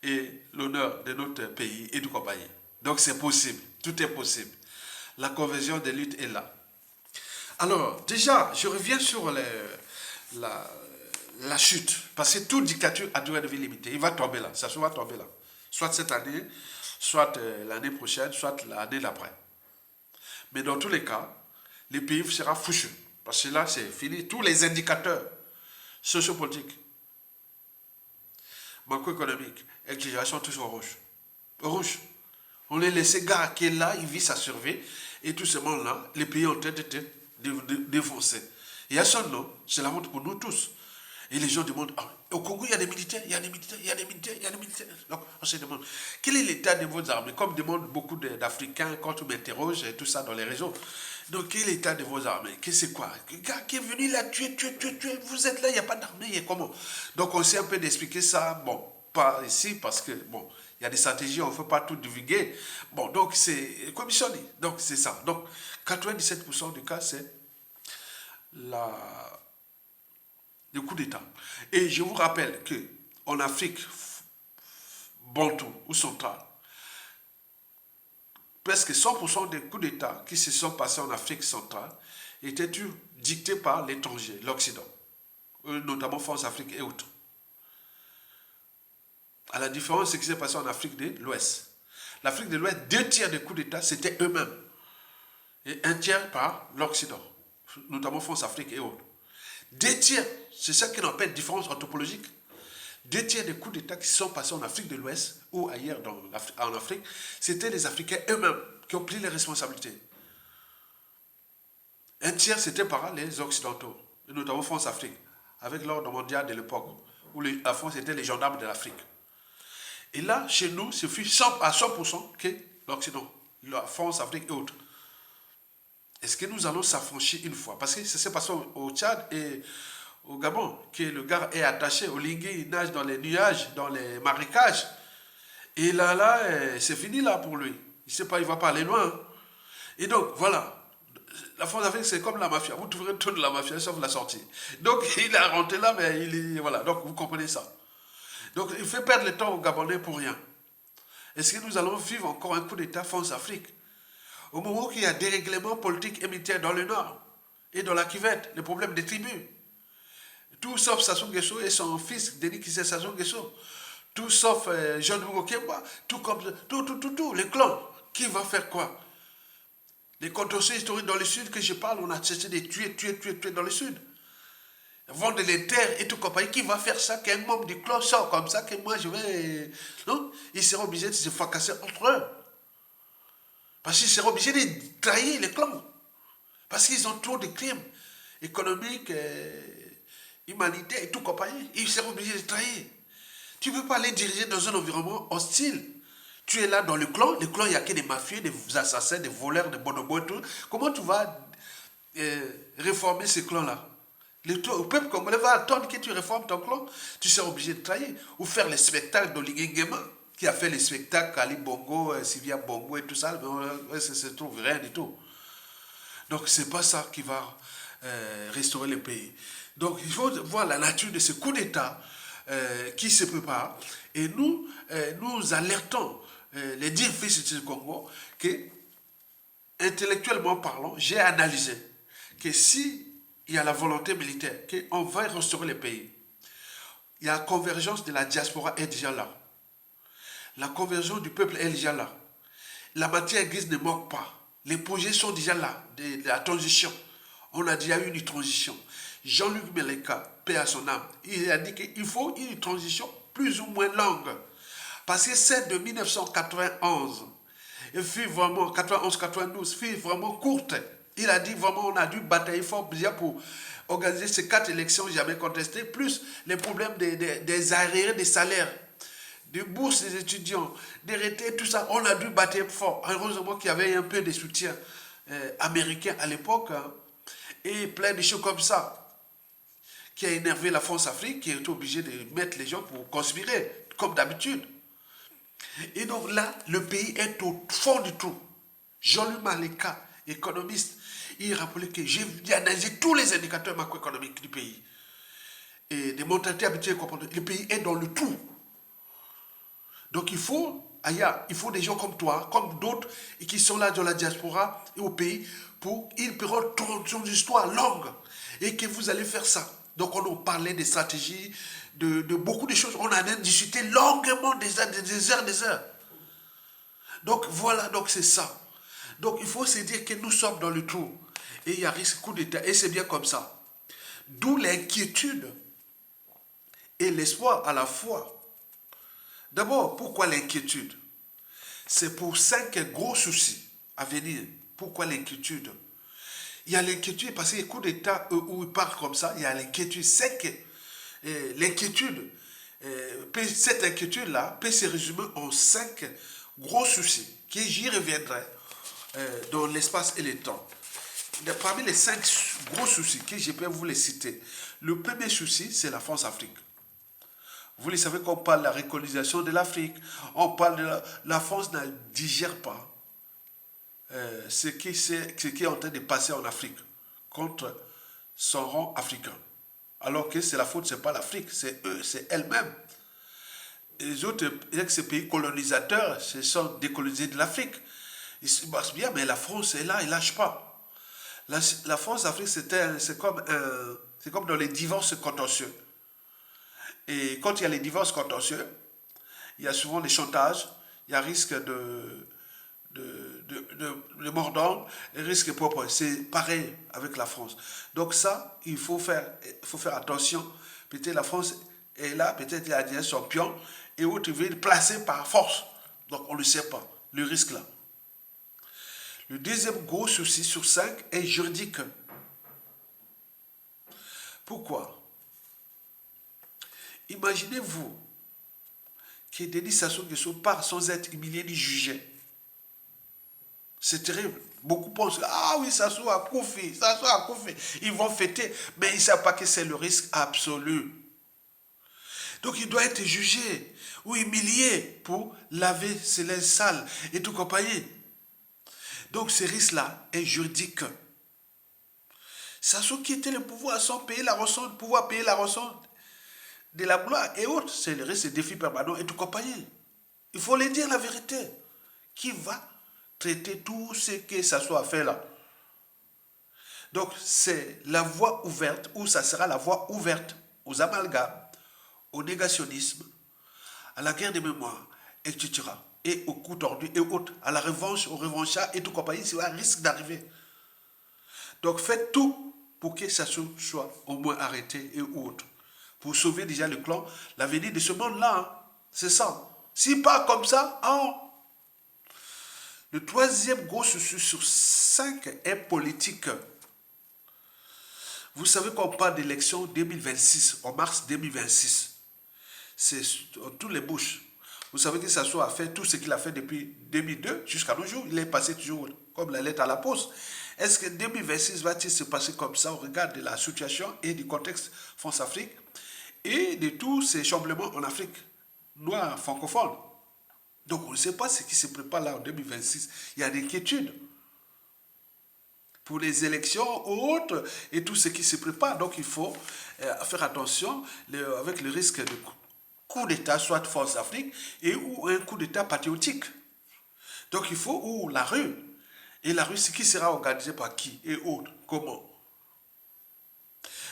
et l'honneur de notre pays et du compagnie. Donc c'est possible, tout est possible. La conversion des luttes est là. Alors déjà, je reviens sur la chute, parce que toute dictature a durée de vie limitée. Il va tomber là, ça va tomber là. Soit cette année, soit l'année prochaine, soit l'année d'après. Mais dans tous les cas, le pays sera fouchu. Parce que là, c'est fini. Tous les indicateurs sociopolitiques, macroéconomiques, etc. sont tous au rouge. Au rouge. On les laisse, gars qui est là, il vit sa survie. Et tout ce monde-là, les pays ont été défoncés. Il y a son nom, c'est la honte pour nous tous. Et les gens demandent, ah, au Congo, il y a des militaires, il y a des militaires, il y a des militaires, il y a des militaires. Donc, on se demande, quel est l'état de vos armées? Comme demandent beaucoup d'Africains quand on m'interroge et tout ça dans les réseaux. Donc, quel est l'état de vos armées? C'est quoi? Le gars qui est venu là, tuer. Vous êtes là, il n'y a pas d'armée, et comment? Donc, on essaie un peu d'expliquer ça. Bon, pas ici, parce que, bon, il y a des stratégies, on ne peut pas tout divulguer. Bon, donc, c'est commissionné. Donc, c'est ça. Donc, 97% du cas, c'est le coup d'État. Et je vous rappelle que en Afrique, Bantou ou centrale, presque 100% des coups d'État qui se sont passés en Afrique centrale étaient dictés par l'étranger, l'Occident, notamment France Afrique et autres. À la différence de ce qui s'est passé en Afrique de l'Ouest. L'Afrique de l'Ouest, 2 tiers des coups d'État, c'était eux-mêmes. Et 1 tiers par l'Occident, notamment France Afrique et autres. 2 tiers, c'est ça qu'on appelle différence anthropologique. 2 tiers des coups d'État qui sont passés en Afrique de l'Ouest ou ailleurs en Afrique, c'était les Africains eux-mêmes qui ont pris les responsabilités. 1 tiers, c'était par les Occidentaux, et notamment France-Afrique, avec l'ordre mondial de l'époque, où la France était les gendarmes de l'Afrique. Et là, chez nous, ce fut à 100% que l'Occident, la France, Afrique et autres. Est-ce que nous allons s'affranchir une fois? Parce que ça s'est passé au Tchad et au Gabon, que le gars est attaché au lingui, il nage dans les nuages, dans les marécages. Et là, c'est fini là pour lui. Il ne sait pas, il ne va pas aller loin. Et donc, voilà. La France-Afrique, c'est comme la mafia. Vous trouverez tout de la mafia, sauf la sortie. Donc, il est rentré là, mais voilà. Donc, vous comprenez ça. Donc, il fait perdre le temps aux Gabonais pour rien. Est-ce que nous allons vivre encore un coup d'État France-Afrique? Au moment où il y a des règlements politiques et militaires dans le Nord et dans la Cuvette, les problèmes des tribus. Tout sauf Sassou Nguesso et son fils, Denis Kissé Sassou Nguesso. Tout sauf John Hugo Kemba. Tout. Les clans. Qui va faire quoi? Les contorsions historiques dans le Sud que je parle, on a cessé de tuer dans le Sud. Vendre les terres et tout compagnie. Qui va faire ça? Qu'un membre du clan sort comme ça, que moi je vais... Non? Ils seront obligés de se fracasser entre eux. Parce qu'ils seront obligés de trahir les clans. Parce qu'ils ont trop de crimes économiques, humanitaires et tout compagnie. Ils seront obligés de trahir. Tu ne peux pas aller diriger dans un environnement hostile. Tu es là dans le clan, il n'y a que des mafieux, des assassins, des voleurs, des bonobos et tout. Comment tu vas réformer ces clans-là? Le peuple congolais va attendre que tu réformes ton clan. Tu seras obligé de trahir. Ou faire les spectacles d'Oligui Nguema, qui a fait les spectacles Ali Bongo, Sylvia Bongo et tout ça. Mais ça se trouve rien du tout. Donc, ce n'est pas ça qui va restaurer le pays. Donc, il faut voir la nature de ce coup d'État qui se prépare. Et nous alertons les dirigeants du Congo que, intellectuellement parlant, j'ai analysé que si il y a la volonté militaire, qu'on va restaurer le pays, il y a la convergence de la diaspora est déjà là. La convergence du peuple est déjà là. La matière grise ne manque pas. Les projets sont déjà là, de la transition. On a déjà eu une transition. Jean-Luc Meleka, paix à son âme, il a dit qu'il faut une transition plus ou moins longue. Parce que celle de 1991, et fut vraiment, 91-92, fut vraiment courte. Il a dit vraiment, on a dû batailler fort déjà pour organiser ces 4 élections jamais contestées, plus les problèmes des arriérés des salaires, des bourses des étudiants, des retraites, tout ça. On a dû batailler fort. Heureusement qu'il y avait un peu de soutien américain à l'époque, hein, et plein de choses comme ça, qui a énervé la France-Afrique, qui est obligée de mettre les gens pour conspirer, comme d'habitude. Et donc là, le pays est au fond du trou. Jean-Luc Maleka, économiste, il rappelait que j'ai analysé tous les indicateurs macroéconomiques du pays. Et des mentalités habituelles, le pays est dans le trou. Donc il faut des gens comme toi, comme d'autres, et qui sont là dans la diaspora et au pays, pour ils pourront une histoire longue. Et que vous allez faire ça. Donc on a parlé des stratégies, de beaucoup de choses. On a même discuté longuement des heures. Donc voilà, donc c'est ça. Donc il faut se dire que nous sommes dans le trou. Et il y a risque coup d'État. Et c'est bien comme ça. D'où l'inquiétude et l'espoir à la fois. D'abord, pourquoi l'inquiétude? C'est pour 5 gros soucis à venir. Pourquoi l'inquiétude? Il y a l'inquiétude parce que les coups d'État où ils partent comme ça, il y a l'inquiétude. C'est que l'inquiétude, cette inquiétude-là peut se résumer en 5 gros soucis, qui j'y reviendrai dans l'espace et le temps. parmi les 5 gros soucis que je peux vous les citer, le premier souci, c'est la France-Afrique. Vous le savez qu'on parle de la récolonisation de l'Afrique, on parle de la France ne digère pas ce qui est en train de passer en Afrique contre son rang africain. Alors que c'est la faute, c'est pas l'Afrique, c'est eux, c'est elle-même. Les autres ex-pays colonisateurs se sont décolonisés de l'Afrique. Ils se passent bien, mais la France est là, ils ne lâchent pas. La France-Afrique, c'est comme dans les divorces contentieux. Et quand il y a les divorces contentieux, il y a souvent des chantages, il y a risque de mort d'homme, et risque propre. C'est pareil avec la France. Donc ça, il faut faire attention. Peut-être la France est là, peut-être il y a des champions, et autres veulent placer par force. Donc on ne le sait pas, le risque là. Le deuxième gros souci sur 5 est juridique. Pourquoi? Imaginez-vous que Denis Sassou Nguesso part sans être humilié ni jugé. C'est terrible. Beaucoup pensent, ah oui, Sassou a Koufi, ils vont fêter, mais ils ne savent pas que c'est le risque absolu. Donc il doit être jugé ou humilié pour laver ses linges sales et tout compagnie. Donc ce risque-là est juridique. Sassou quittait le pouvoir sans payer la rançon, pouvoir payer la rançon de la gloire et autres. C'est le risque, c'est défi permanent et tout compagnie. Il faut les dire la vérité. Qui va traiter tout ce que Sassou a fait là? Donc c'est la voie ouverte, ou ça sera la voie ouverte aux amalgames, au négationnisme, à la guerre des mémoires, etc. Et aux coups tordus et autres, à la revanche, aux revanchards et tout compagnie, c'est un risque d'arriver. Donc faites tout pour que ça soit au moins arrêté et autres. Pour sauver déjà le clan, l'avenir de ce monde-là, hein, c'est ça. Si pas comme ça, hein. Le troisième gros souci sur 5 est politique. Vous savez qu'on parle d'élection 2026, en mars 2026. C'est dans toutes les bouches. Vous savez que Sassou a fait tout ce qu'il a fait depuis 2002 jusqu'à nos jours. Il est passé toujours comme la lettre à la poste. Est-ce que 2026 va-t-il se passer comme ça au regard de la situation et du contexte France-Afrique et de tous ces chamboulements en Afrique noire francophone? Donc on ne sait pas ce qui se prépare là en 2026. Il y a des inquiétudes pour les élections autres et tout ce qui se prépare. Donc il faut faire attention avec le risque de coup d'État, soit Force Afrique, et ou un coup d'État patriotique. Donc il faut, ou la rue. Et la rue, c'est qui sera organisée par qui et autres, comment.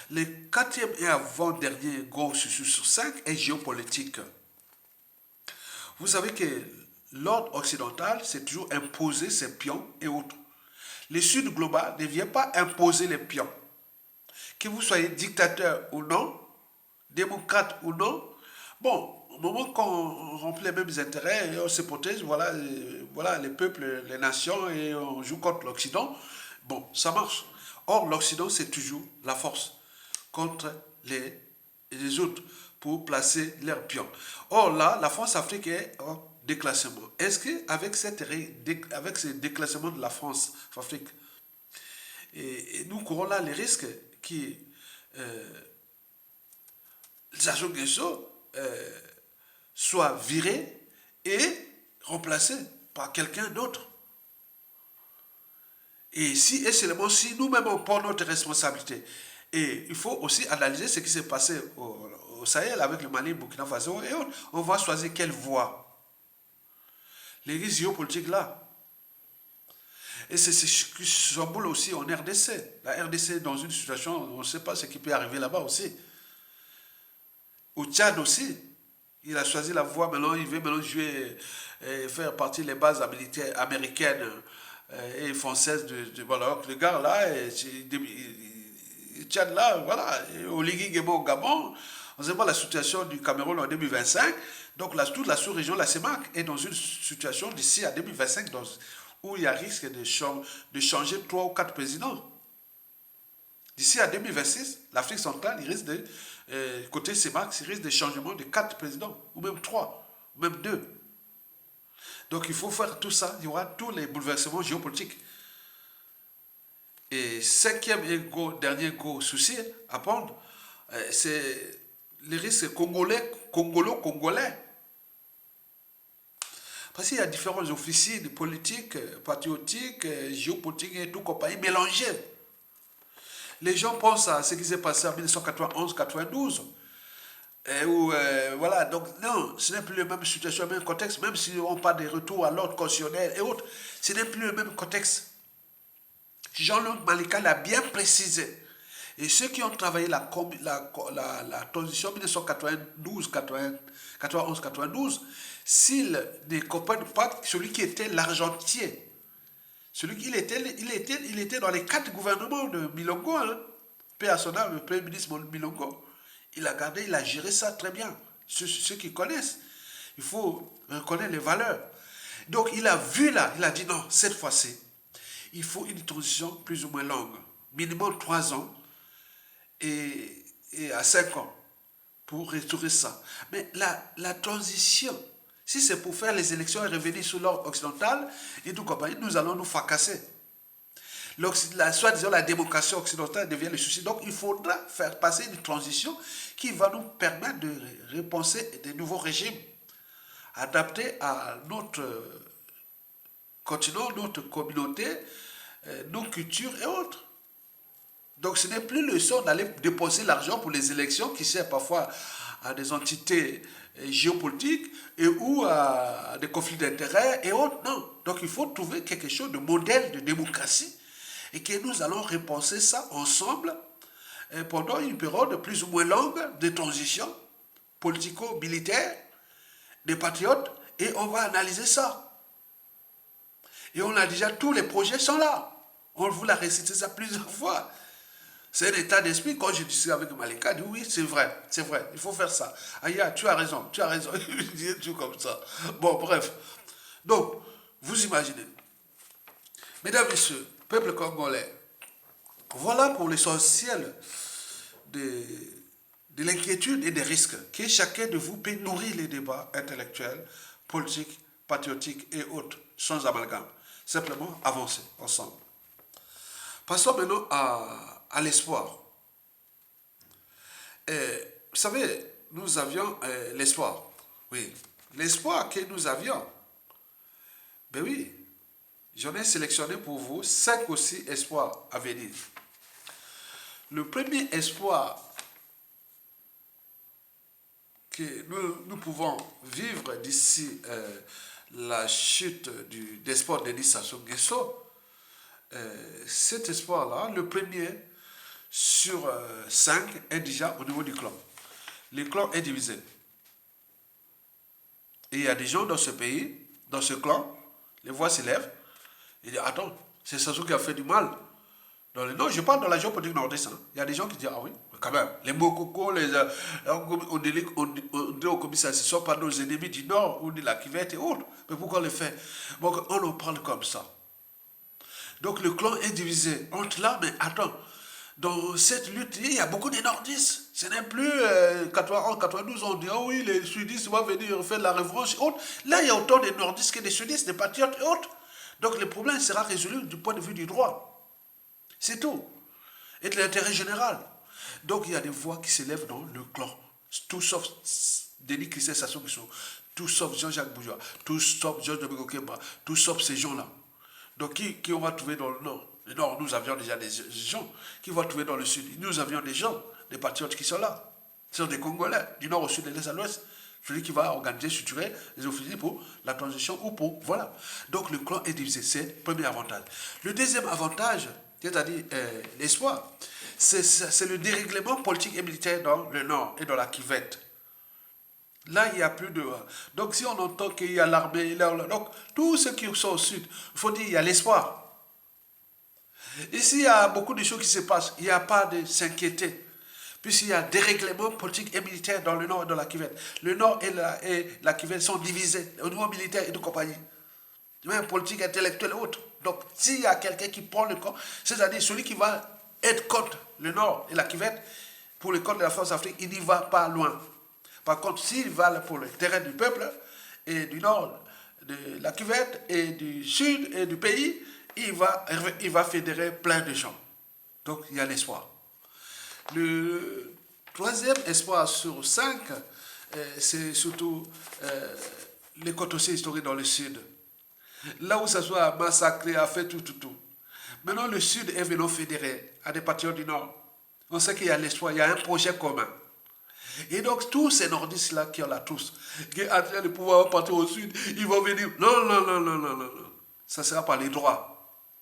Le quatrième et avant-dernier gros souci sur 5 est géopolitique. Vous savez que l'ordre occidental, c'est toujours imposer ses pions et autres. Le Sud global ne vient pas imposer les pions. Que vous soyez dictateur ou non, démocrate ou non, bon, au moment qu'on remplit les mêmes intérêts et on se protège, voilà les peuples, les nations, et on joue contre l'Occident, bon, ça marche. Or, l'Occident, c'est toujours la force contre les autres pour placer leurs pions. Or là, la France-Afrique est en déclassement. Est-ce qu'avec ce déclassement de la France-Afrique, et nous courons là les risques qui Sassou Nguesso soit viré et remplacé par quelqu'un d'autre. Et seulement si nous-mêmes on prend notre responsabilité. Et il faut aussi analyser ce qui s'est passé au Sahel avec le Mali, Burkina Faso et autres. On va choisir quelle voie. Les risques géopolitiques là. Et c'est ce qui chamboule aussi en RDC. La RDC est dans une situation, on ne sait pas ce qui peut arriver là-bas aussi. Au Tchad aussi, il a choisi la voie, maintenant il veut jouer, faire partie des bases militaires américaines et françaises. Voilà, le gars là, Tchad là, voilà, au Ligui-Guébo au Gabon, on sait pas la situation du Cameroun en 2025, donc toute la sous-région, la CEMAC, est dans une situation d'ici à 2025 où il y a risque de changer 3 ou 4 présidents. D'ici à 2026, l'Afrique centrale, il risque de, côté CEMAC, il risque de changement de 4 présidents, ou même 3, ou même 2. Donc il faut faire tout ça, il y aura tous les bouleversements géopolitiques. Et cinquième et dernier gros souci à prendre, c'est les risques congolais. Parce qu'il y a différentes officines politiques, patriotiques, géopolitiques et tout compagnie mélangées. Les gens pensent à ce qui s'est passé en 1991-92. Voilà, donc non, ce n'est plus le même situation, le même contexte, même si on parle des retours à l'ordre constitutionnel et autres, ce n'est plus le même contexte. Jean-Luc Malika l'a bien précisé. Et ceux qui ont travaillé la transition 1992-91-92, s'ils ne comprennent pas celui qui était l'argentier, celui qui il était dans les 4 gouvernements de Milongo, hein, paix à son âme, le premier ministre Milongo. Il a gardé, il a géré ça très bien. Ceux qui connaissent, il faut reconnaître les valeurs. Donc il a vu là, il a dit non, cette fois-ci, il faut une transition plus ou moins longue, minimum 3 ans et à 5 ans pour restaurer ça. Mais la transition, si c'est pour faire les élections et revenir sur l'ordre occidental et tout compagnie, nous allons nous fracasser. Soit disant la démocratie occidentale devient le souci. Donc il faudra faire passer une transition qui va nous permettre de repenser des nouveaux régimes adaptés à notre continent, notre communauté, nos cultures et autres. Donc ce n'est plus le sort d'aller déposer l'argent pour les élections qui sert parfois à des entités géopolitiques et ou à des conflits d'intérêts et autres. Non. Donc il faut trouver quelque chose de modèle de démocratie et que nous allons repenser ça ensemble pendant une période plus ou moins longue de transition politico-militaire des patriotes et on va analyser ça. Et on a déjà, tous les projets sont là. On vous l'a récité ça plusieurs fois. C'est un état d'esprit. Quand je discute avec Malika, il dit oui, c'est vrai, il faut faire ça. Aya, tu as raison. Il dit tout comme ça. Bon, bref. Donc, vous imaginez. Mesdames, Messieurs, peuple congolais, voilà pour l'essentiel de l'inquiétude et des risques que chacun de vous peut nourrir les débats intellectuels, politiques, patriotiques et autres, sans amalgame. Simplement avancer ensemble. Passons maintenant à l'espoir. Vous savez, nous avions l'espoir. Oui, l'espoir que nous avions. Ben oui, j'en ai sélectionné pour vous 5 aussi espoirs à venir. Le premier espoir que nous pouvons vivre d'ici la chute d'espoir de Denis Sassou Nguesso, cet espoir-là, le premier sur 5 est déjà au niveau du clan. Le clan est divisé. Et il y a des gens dans ce pays, dans ce clan, les voix s'élèvent, ils disent, attends, c'est Sassou qui a fait du mal. Non, je parle dans la géopolitique nordiste. Hein. Il y a des gens qui disent, ah oui, quand même, les Mokoko, on dit au commissaire, ce ne sont pas nos ennemis du Nord, ou de la Kivette et autres. Mais pourquoi on le fait? Bon, on en parle comme ça. Donc le clan est divisé entre là, mais attends, dans cette lutte, il y a beaucoup de nordistes. Ce n'est plus 91, 92, on dit, oh oui, les sudistes vont venir faire la revanche et autres. Là, il y a autant de nordistes que des sudistes, des patriotes et autres. Donc le problème sera résolu du point de vue du droit. C'est tout. Et de l'intérêt général. Donc il y a des voix qui s'élèvent dans le clan. Tout sauf Denis Christian Sassou Nguesso, tout sauf Jean-Jacques Bourgeois, tout sauf Georges Domingos Kemba, tout sauf ces gens-là. Donc qui on va trouver dans le nord? Le nord, nous avions déjà des gens. Qui va trouver dans le sud? Nous avions des gens, des patriotes qui sont là. Ce sont des Congolais, du nord au sud, de l'est à l'ouest. Celui qui va organiser, structurer les officiers pour la transition ou pour... Voilà. Donc le clan est divisé. C'est le premier avantage. Le deuxième avantage, c'est-à-dire l'espoir, c'est le dérèglement politique et militaire dans le nord et dans la Kivette. Là, il n'y a plus de... Donc, si on entend qu'il y a l'armée, donc tous ceux qui sont au sud, il faut dire qu'il y a l'espoir. Ici, il y a beaucoup de choses qui se passent. Il n'y a pas de s'inquiéter. Puisqu'il y a des règlements politiques et militaires dans le nord et dans la Kivette. Le nord et la Kivette sont divisés au niveau militaire et de compagnie. Même politique, intellectuelle et autres. Donc, s'il y a quelqu'un qui prend le camp, c'est-à-dire celui qui va être contre le nord et la Kivette, pour le compte de la France Afrique, il n'y va pas loin. Par contre, s'il va pour le terrain du peuple, et du nord, de la Kivette, et du sud, et du pays, il va fédérer plein de gens. Donc, il y a l'espoir. Le troisième espoir sur 5, c'est surtout les côtes aussi historiques dans le sud. Là où ça soit massacré, a fait tout. Maintenant, le sud est venu fédérer à des patriotes du nord. On sait qu'il y a l'espoir, il y a un projet commun. Et donc, tous ces nordistes-là qui ont la tous, qui ont en train de pouvoir partir au sud, ils vont venir. Non. Ça sera pas les droits.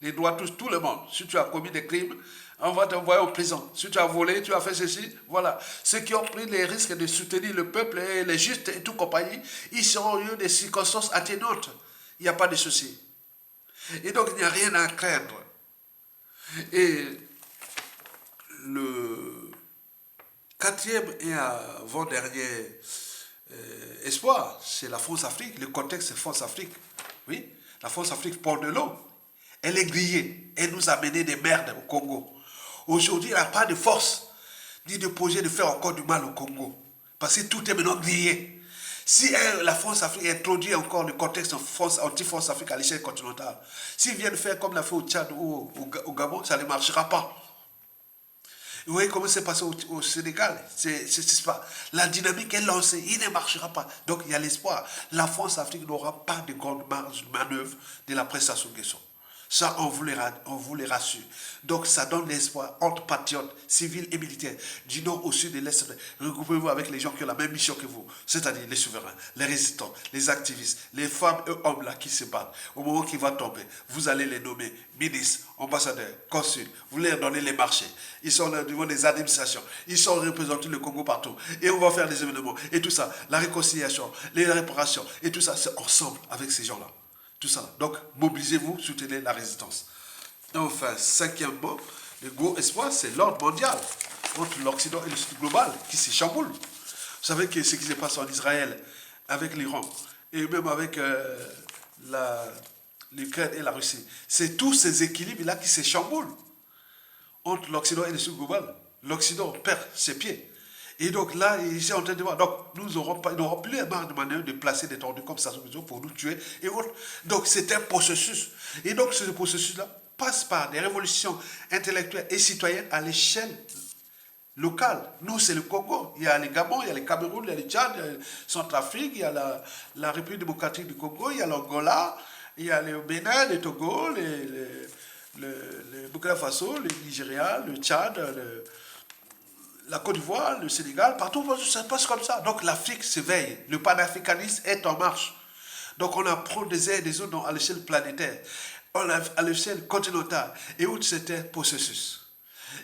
Les droits touchent tout le monde. Si tu as commis des crimes, on va t'envoyer en prison. Si tu as volé, tu as fait ceci, voilà. Ceux qui ont pris les risques de soutenir le peuple et les justes et tout compagnie, ils seront eu des circonstances atténuantes. Il n'y a pas de souci. Et donc, il n'y a rien à craindre. Et le quatrième et avant-dernier espoir, c'est la France-Afrique. Le contexte, c'est France-Afrique. Oui, la France-Afrique porte de l'eau. Elle est grillée. Elle nous a mené des merdes au Congo. Aujourd'hui, elle n'a pas de force ni de projet de faire encore du mal au Congo. Parce que tout est maintenant grillé. Si la France-Afrique introduit encore le contexte anti-France-Afrique à l'échelle continentale, s'ils viennent faire comme l'a fait au Tchad ou au Gabon, ça ne marchera pas. Vous voyez comment c'est passé au Sénégal. C'est pas. La dynamique est lancée, il ne marchera pas. Donc il y a l'espoir. La France-Afrique n'aura pas de grande marge de manœuvre de la prestation de son. Ça, on vous les rassure. Donc, ça donne l'espoir entre patriotes, civils et militaires, du nord au sud et de l'est. Regroupez-vous avec les gens qui ont la même mission que vous, c'est-à-dire les souverains, les résistants, les activistes, les femmes et hommes là qui se battent. Au moment qui va tomber, vous allez les nommer ministres, ambassadeurs, consuls, vous leur donnez les marchés. Ils sont là devant des administrations, ils sont représentés le Congo partout. Et on va faire des événements. Et tout ça, la réconciliation, les réparations, et tout ça, c'est ensemble avec ces gens-là. Tout ça. Donc, mobilisez-vous, soutenez la résistance. Enfin, cinquièmement, le gros espoir, c'est l'ordre mondial entre l'Occident et le Sud global qui se chamboule. Vous savez que ce qui se passe en Israël avec l'Iran et même avec l'Ukraine et la Russie, c'est tous ces équilibres-là qui se chamboulent entre l'Occident et le Sud global. L'Occident perd ses pieds. Et donc là, ils sont en train de voir. Donc, nous n'aurons plus la marge de manœuvre de placer des tordus comme ça pour nous tuer et autres. Donc, c'est un processus. Et donc, ce processus-là passe par des révolutions intellectuelles et citoyennes à l'échelle locale. Nous, c'est le Congo. Il y a les Gabon, il y a les Cameroun, il y a les Tchad, il y a le Centrafrique, il y a la République démocratique du Congo, il y a l'Angola, il y a le Bénin, le Togo, le Burkina Faso, le Nigeria, le Tchad, la Côte d'Ivoire, le Sénégal, partout, ça se passe comme ça. Donc l'Afrique s'éveille, le panafricanisme est en marche. Donc on apprend des uns et des autres à l'échelle planétaire, à l'échelle continentale, et où c'est un processus.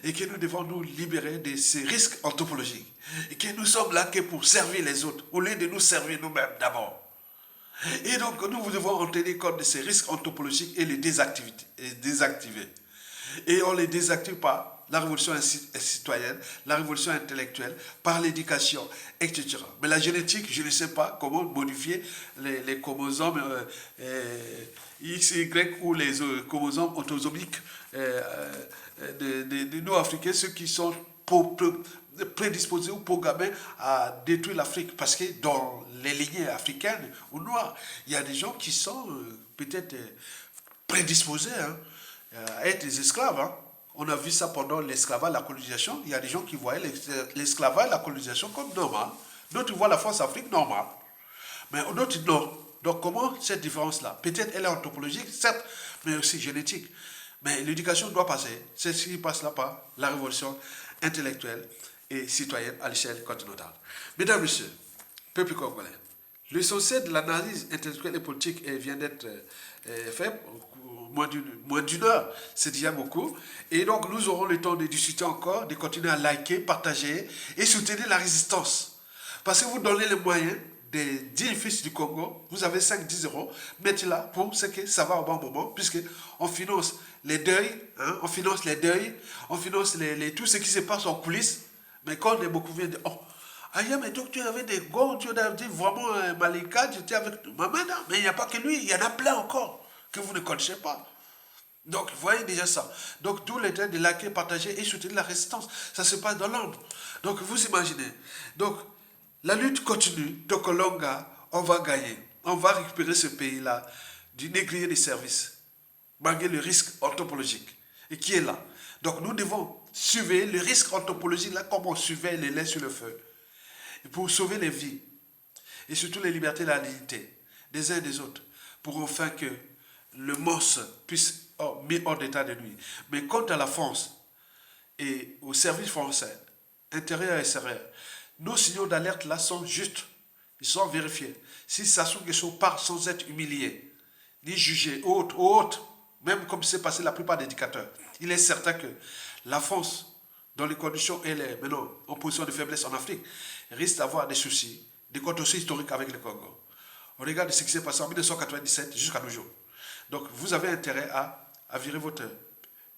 Et que nous devons nous libérer de ces risques anthropologiques. Et que nous sommes là que pour servir les autres, au lieu de nous servir nous-mêmes d'abord. Et donc nous devons en tenir compte de ces risques anthropologiques et les désactiver. Et on ne les désactive pas. La révolution citoyenne, la révolution intellectuelle, par l'éducation, etc. Mais la génétique, je ne sais pas comment modifier les chromosomes X, Y ou les chromosomes autosomiques de nos Africains, ceux qui sont prédisposés ou programmés à détruire l'Afrique. Parce que dans les lignées africaines ou noires, il y a des gens qui sont peut-être prédisposés à être des esclaves. On a vu ça pendant l'esclavage, la colonisation. Il y a des gens qui voyaient l'esclavage, la colonisation comme normal. D'autres voient la France-Afrique normale. Mais d'autres non. Donc comment cette différence-là? Peut-être elle est anthropologique, certes, mais aussi génétique. Mais l'éducation doit passer. C'est ce qui passe là par la révolution intellectuelle et citoyenne à l'échelle continentale. Mesdames, Messieurs, peuple congolais, l'essentiel de l'analyse intellectuelle et politique vient d'être fait. Moins d'une heure, c'est déjà beaucoup. Et donc, nous aurons le temps de discuter encore, de continuer à liker, partager et soutenir la résistance. Parce que vous donnez les moyens des 10 fils du Congo, vous avez 5-10 euros, mettez-la pour ce que ça va au bon moment, puisqu'on finance les deuils, on finance tout ce qui se passe en coulisses. Mais quand les beaucoup viennent de Aïe, mais donc tu avais des gars, tu avais dit vraiment Malika, tu étais avec maman, mais il n'y a pas que lui, il y en a plein encore que vous ne connaissez pas. Donc, vous voyez déjà ça. Donc, tout le temps de liker, partager et soutenir la résistance. Ça se passe dans l'ombre. Donc, vous imaginez. Donc, la lutte continue. Donc, Longa, on va gagner. On va récupérer ce pays-là du négrier des services. malgré le risque anthropologique, et qui est là. Donc nous devons surveiller le risque anthropologique, là, comme on surveille les laits sur le feu, pour sauver les vies, et surtout les libertés et la dignité des uns et des autres, pour enfin que le monstre puisse être mis hors d'état de nuit. Mais quant à la France et aux services français, intérieur et extérieur, nos signaux d'alerte là sont justes, ils sont vérifiés. Si ça se trouve quelque chose part sans être humilié, ni jugé, autre, même comme c'est passé la plupart des dictateurs, il est certain que la France, dans les conditions elle est maintenant en position de faiblesse en Afrique, risque d'avoir des soucis, des contorsions historiques avec le Congo. On regarde ce qui s'est passé en 1997 jusqu'à nos jours. Donc vous avez intérêt à virer votre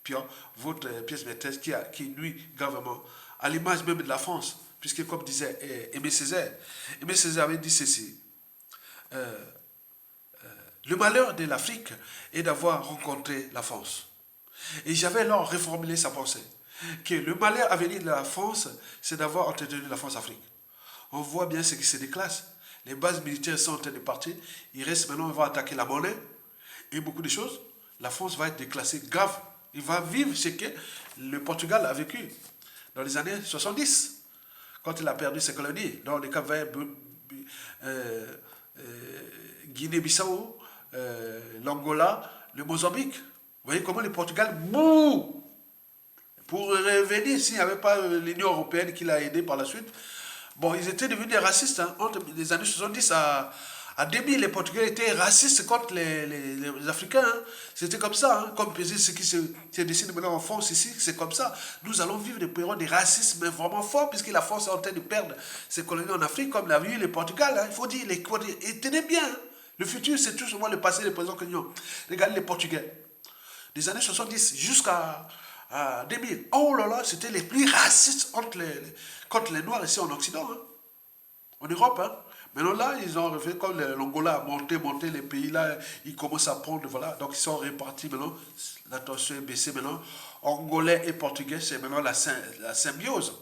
pion, votre pièce maîtresse qui nuit gravement à l'image même de la France. Puisque comme disait Aimé Césaire avait dit ceci. Le malheur de l'Afrique est d'avoir rencontré la France. Et j'avais alors reformulé sa pensée. Que le malheur à venir de la France, c'est d'avoir entretenu la France-Afrique. On voit bien ce qui se déclasse. Les bases militaires sont en train de partir. Il reste maintenant, on va attaquer la monnaie et beaucoup de choses. La France va être déclassée grave. Il va vivre ce que le Portugal a vécu dans les années 70, quand il a perdu ses colonies, dans les Cap-Vert, Guinée-Bissau, l'Angola, le Mozambique. Vous voyez comment le Portugal bouh pour revenir s'il n'y avait pas l'Union européenne qui l'a aidé par la suite. Bon, ils étaient devenus des racistes. Hein. Entre les années 70 à 2000, les Portugais étaient racistes contre les Africains. Hein. C'était comme ça. Hein. Comme ce qui se dessine maintenant en France ici, c'est comme ça. Nous allons vivre des périodes de racisme vraiment fort, puisque la France est en train de perdre ses colonies en Afrique, comme l'a vu le Portugal. Hein. Il faut dire, et tenez bien. Hein. Le futur, c'est tout souvent le passé, le présent que nous avons. Regardez les Portugais. Des années 70 jusqu'à 2000. Oh là là, c'était les plus racistes contre les Noirs ici en Occident, hein, en Europe. Hein. Maintenant là, ils ont refait comme l'Angola a monté, les pays là, ils commencent à prendre, voilà. Donc ils sont répartis maintenant, la tension est baissée maintenant. Angolais et Portugais, c'est maintenant la symbiose.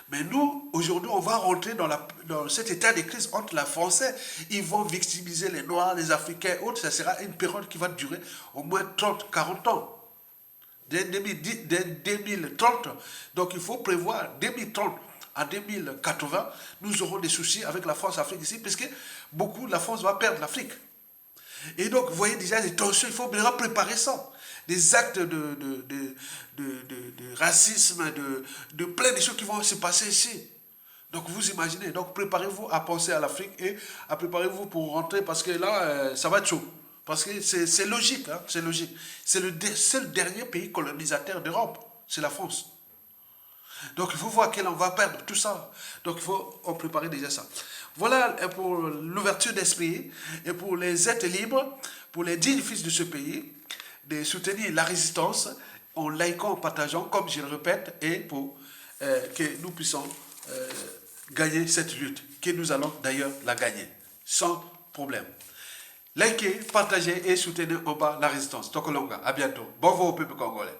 Mais nous, aujourd'hui, on va rentrer dans cet état de crise entre la Français. Ils vont victimiser les Noirs, les Africains, autres. Ça sera une période qui va durer au moins 30, 40 ans. Dès 2030. Donc il faut prévoir 2030 à 2080, nous aurons des soucis avec la France-Afrique ici, puisque la France va perdre l'Afrique. Et donc, vous voyez déjà des tensions, il faut bien préparer ça. Des actes de racisme, de plein de choses qui vont se passer ici. Donc vous imaginez, donc préparez-vous à penser à l'Afrique et à préparez-vous pour rentrer, parce que là, ça va être chaud. Parce que c'est logique, hein, c'est logique. C'est le dernier pays colonisateur d'Europe, c'est la France. Donc il faut voir qu'on va perdre tout ça. Donc il faut préparer déjà ça. Voilà pour l'ouverture d'esprit et pour les êtres libres, pour les dignes fils de ce pays, de soutenir la résistance en likant, en partageant, comme je le répète, et pour que nous puissions gagner cette lutte, que nous allons d'ailleurs la gagner, sans problème. Likez, partagez et soutenez en bas la résistance. Tokolonga, à bientôt. Bon vent au peuple congolais.